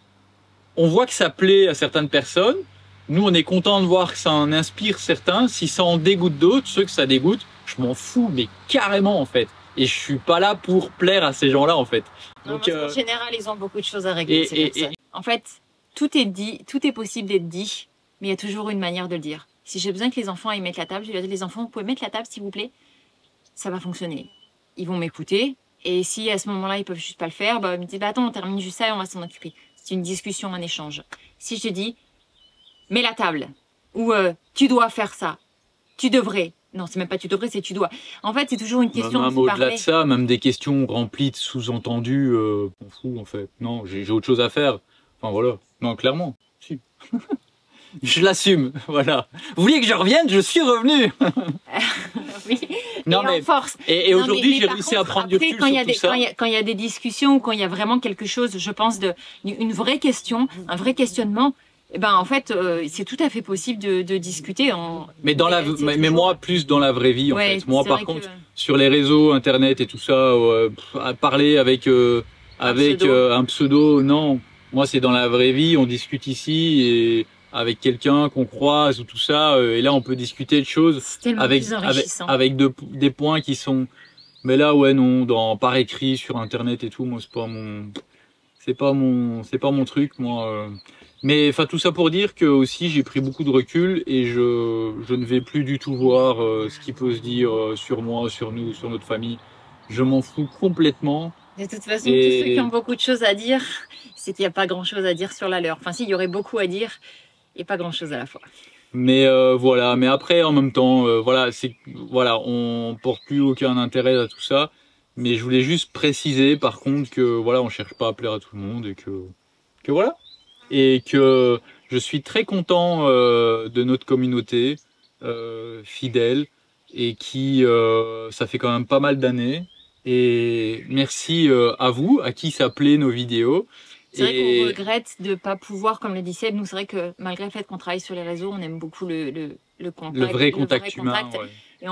on voit que ça plaît à certaines personnes. Nous, on est content de voir que ça en inspire certains. Si ça en dégoûte d'autres, ceux que ça dégoûte, je m'en fous, mais carrément en fait. Et je suis pas là pour plaire à ces gens-là en fait. non, Donc, en général, ils ont beaucoup de choses à régler. ces personnes. En fait, tout est dit, tout est possible d'être dit, mais il y a toujours une manière de le dire. Si j'ai besoin que les enfants aillent mettre la table, je vais leur dire les enfants, vous pouvez mettre la table s'il vous plaît. Ça va fonctionner. Ils vont m'écouter. Et si à ce moment-là, ils peuvent juste pas le faire, bah, ils me disent, bah, attends, on termine juste ça et on va s'en occuper. C'est une discussion, un échange. Si je te dis, mets la table, ou tu dois faire ça, tu devrais. Non, c'est même pas tu devrais, c'est tu dois. En fait, c'est toujours une question même de au-delà de ça, même des questions remplies de sous-entendus, on fout en fait. Non, j'ai autre chose à faire. Enfin voilà. Non, clairement. Si. Je l'assume, voilà. Vous vouliez que je revienne, je suis revenu. Oui. Non, et mais en force. et Non, aujourd'hui, j'ai par réussi à contre, prendre du après, recul quand il y sur a tout ça. quand il y a des discussions ou quand il y a vraiment quelque chose, je pense, une vraie question, un vrai questionnement, eh ben, en fait, c'est tout à fait possible de discuter. Mais dans la, c'est mais toujours- moi plus dans la vraie vie en Ouais, fait. Moi c'est par vrai contre, que- sur les réseaux, internet et tout ça, à parler avec pseudo. un pseudo, non. Moi c'est dans la vraie vie, on discute ici et avec quelqu'un qu'on croise ou tout ça, et là on peut discuter de choses C'est tellement avec plus enrichissant. des points qui sont. Mais là ouais non, par écrit sur internet et tout, moi c'est pas mon truc moi. Mais enfin tout ça pour dire que aussi j'ai pris beaucoup de recul et je ne vais plus du tout voir ce qui peut se dire sur moi, sur nous, sur notre famille. Je m'en fous complètement. De toute façon, Et- tous ceux qui ont beaucoup de choses à dire, c'est qu'il n'y a pas grand-chose à dire sur la leur. Enfin, si, il y aurait beaucoup à dire et pas grand-chose à la fois. Mais voilà. Mais après en même temps, voilà, on porte plus aucun intérêt à tout ça. Mais je voulais juste préciser par contre que voilà, on cherche pas à plaire à tout le monde et que voilà. Et que je suis très content de notre communauté fidèle et qui ça fait quand même pas mal d'années et merci à vous à qui ça plaît nos vidéos. C'est vrai qu'on regrette de ne pas pouvoir, comme le dit Seb, nous c'est vrai que malgré le fait qu'on travaille sur les réseaux, on aime beaucoup le contact. Le vrai contact humain. Ouais. Et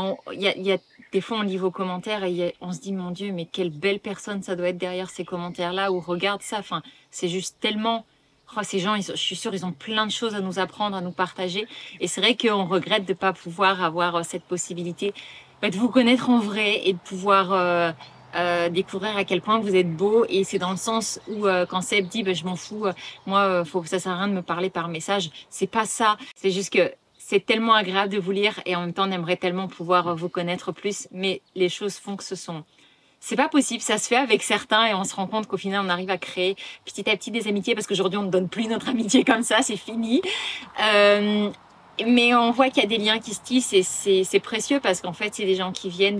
il y a des fois on lit vos commentaires et on se dit mon Dieu, mais quelle belle personne ça doit être derrière ces commentaires-là, ou regarde ça, enfin, c'est juste tellement... Oh, ces gens, je suis sûre, ils ont plein de choses à nous apprendre, à nous partager. Et c'est vrai qu'on regrette de ne pas pouvoir avoir cette possibilité de vous connaître en vrai et de pouvoir découvrir à quel point vous êtes beau. Et c'est dans le sens où quand Seb dit je m'en fous, moi, ça sert à rien de me parler par message. C'est pas ça. C'est juste que c'est tellement agréable de vous lire et en même temps, on aimerait tellement pouvoir vous connaître plus. Mais les choses font que c'est pas possible, ça se fait avec certains et on se rend compte qu'au final on arrive à créer petit à petit des amitiés parce qu'aujourd'hui on ne donne plus notre amitié comme ça, c'est fini. Mais on voit qu'il y a des liens qui se tissent et c'est précieux parce qu'en fait c'est des gens qui viennent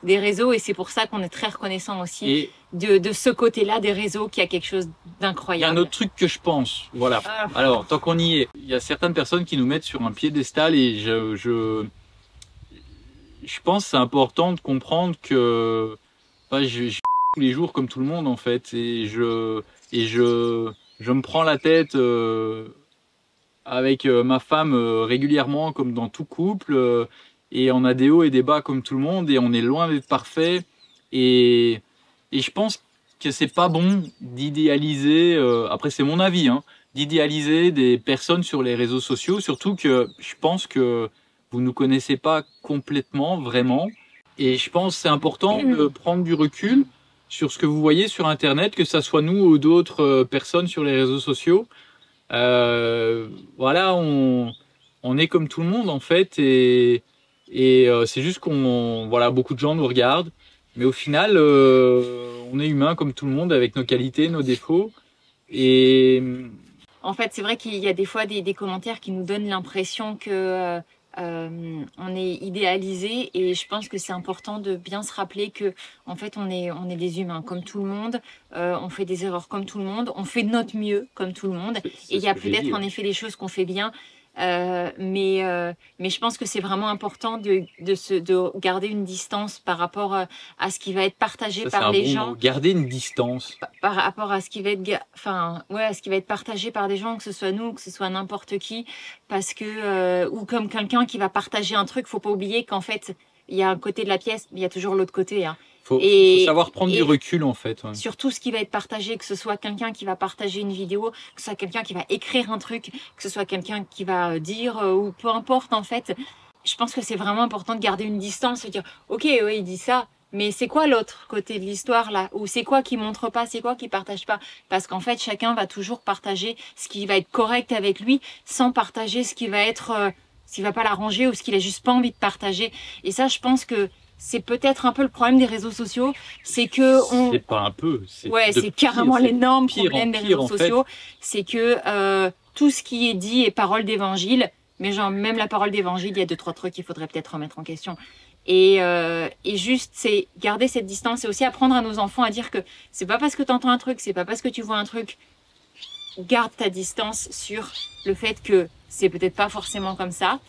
des réseaux et c'est pour ça qu'on est très reconnaissant aussi Et de ce côté-là des réseaux qu'il y a quelque chose il y a d'incroyable. un autre truc que je pense. Voilà. Ah. Alors tant qu'on y est, il y a certaines personnes qui nous mettent sur un piédestal et je pense que c'est important de comprendre que je tous les jours comme tout le monde en fait, et je me prends la tête avec ma femme régulièrement comme dans tout couple, et on a des hauts et des bas comme tout le monde, et on est loin d'être parfait, et je pense que c'est pas bon d'idéaliser, après c'est mon avis, hein, d'idéaliser des personnes sur les réseaux sociaux, surtout que je pense que vous ne nous connaissez pas complètement, vraiment. Et je pense que c'est important de prendre du recul sur ce que vous voyez sur Internet, que ça soit nous ou d'autres personnes sur les réseaux sociaux. Voilà, on est comme tout le monde en fait, et c'est juste voilà, beaucoup de gens nous regardent, mais au final, on est humain comme tout le monde avec nos qualités, nos défauts. Et en fait, c'est vrai qu'il y a des fois des commentaires qui nous donnent l'impression que on est idéalisé, et je pense que c'est important de bien se rappeler que en fait on est des humains comme tout le monde, on fait des erreurs comme tout le monde, on fait de notre mieux comme tout le monde, et il y a peut-être en effet des choses qu'on fait bien, mais je pense que c'est vraiment important de garder une distance par rapport à ce qui va être partagé par les gens. Garder une distance par rapport à ce qui va être, à ce qui va être partagé par des gens, que ce soit nous, que ce soit n'importe qui, parce que ou comme quelqu'un qui va partager un truc, faut pas oublier qu'en fait il y a un côté de la pièce, mais il y a toujours l'autre côté. Hein. Faut savoir prendre du recul en fait. Ouais. Sur tout ce qui va être partagé, que ce soit quelqu'un qui va partager une vidéo, que ce soit quelqu'un qui va écrire un truc, que ce soit quelqu'un qui va dire, ou peu importe en fait. Je pense que c'est vraiment important de garder une distance, de dire ok, ouais, il dit ça, mais c'est quoi l'autre côté de l'histoire là? Ou c'est quoi qui montre pas, c'est quoi qui partage pas? Parce qu'en fait, chacun va toujours partager ce qui va être correct avec lui, sans partager ce qui va être, ce qui va pas l'arranger, ou ce qu'il a juste pas envie de partager. Et ça, je pense que c'est peut-être un peu le problème des réseaux sociaux, c'est que c'est pas un peu, c'est carrément l'énorme problème des réseaux sociaux, c'est que tout ce qui est dit est parole d'évangile, mais genre même la parole d'évangile, il y a 2-3 trucs qu'il faudrait peut-être remettre en question. Et juste, c'est garder cette distance, et aussi apprendre à nos enfants à dire que c'est pas parce que tu entends un truc, c'est pas parce que tu vois un truc, garde ta distance sur le fait que c'est peut-être pas forcément comme ça.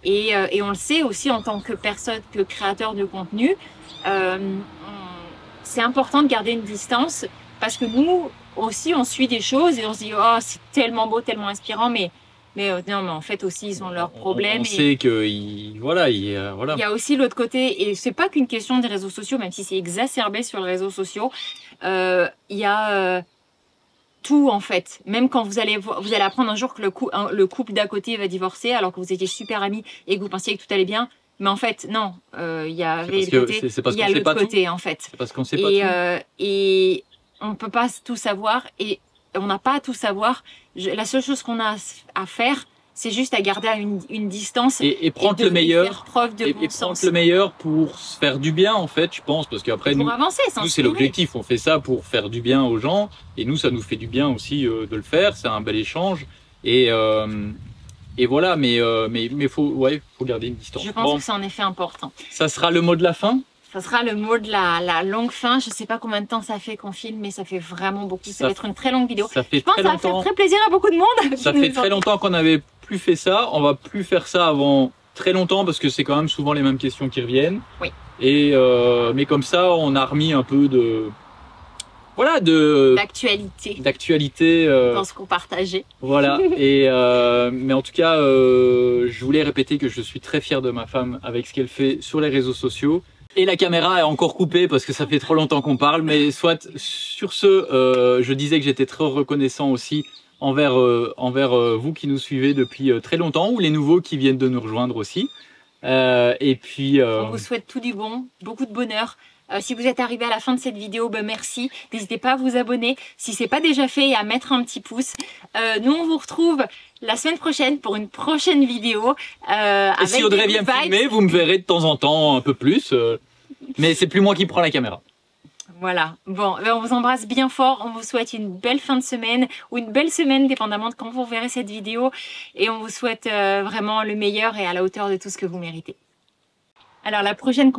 Et on le sait aussi en tant que personne, que créateur de contenu, c'est important de garder une distance, parce que nous aussi on suit des choses et on se dit oh c'est tellement beau, tellement inspirant, mais non, mais en fait aussi ils ont leurs problèmes. On sait que voilà. Il y a aussi l'autre côté, et c'est pas qu'une question des réseaux sociaux, même si c'est exacerbé sur les réseaux sociaux. Il y a tout en fait, même quand vous allez apprendre un jour que le couple d'à côté va divorcer alors que vous étiez super amis et que vous pensiez que tout allait bien, mais en fait non, il y avait l'autre côté en fait. C'est parce qu'on sait pas tout. Et on peut pas tout savoir, et on n'a pas à tout savoir. La seule chose qu'on a à faire, c'est juste à garder une distance et prendre le meilleur, faire preuve de bon sens. Prendre le meilleur pour se faire du bien en fait, je pense, parce qu'après nous c'est l'objectif, on fait ça pour faire du bien aux gens, et nous ça nous fait du bien aussi de le faire, c'est un bel échange, et voilà, mais faut garder une distance. Je pense que c'est en effet important. Ça sera le mot de la fin. Ça sera le mot de la longue fin. Je sais pas combien de temps ça fait qu'on filme, mais ça fait vraiment beaucoup. Ça va être une très longue vidéo. Je pense que ça va faire très plaisir à beaucoup de monde. Ça fait très longtemps qu'on n'avait plus fait ça. On va plus faire ça avant très longtemps, parce que c'est quand même souvent les mêmes questions qui reviennent. Oui. Et mais comme ça, on a remis un peu d'actualité dans ce qu'on partageait. Voilà. Et mais en tout cas, je voulais répéter que je suis très fier de ma femme avec ce qu'elle fait sur les réseaux sociaux. Et la caméra est encore coupée parce que ça fait trop longtemps qu'on parle, mais soit sur ce, je disais que j'étais très reconnaissant aussi envers vous qui nous suivez depuis très longtemps, ou les nouveaux qui viennent de nous rejoindre aussi. Et puis on vous souhaite tout du bon, beaucoup de bonheur. Si vous êtes arrivé à la fin de cette vidéo, merci. N'hésitez pas à vous abonner si c'est pas déjà fait, et à mettre un petit pouce. Nous on vous retrouve la semaine prochaine pour une prochaine vidéo. Et si Audrey vient me filmer, vous me verrez de temps en temps un peu plus. Mais c'est plus moi qui prends la caméra. Voilà. Bon, on vous embrasse bien fort. On vous souhaite une belle fin de semaine, ou une belle semaine, dépendamment de quand vous verrez cette vidéo. Et on vous souhaite vraiment le meilleur et à la hauteur de tout ce que vous méritez. Alors la prochaine...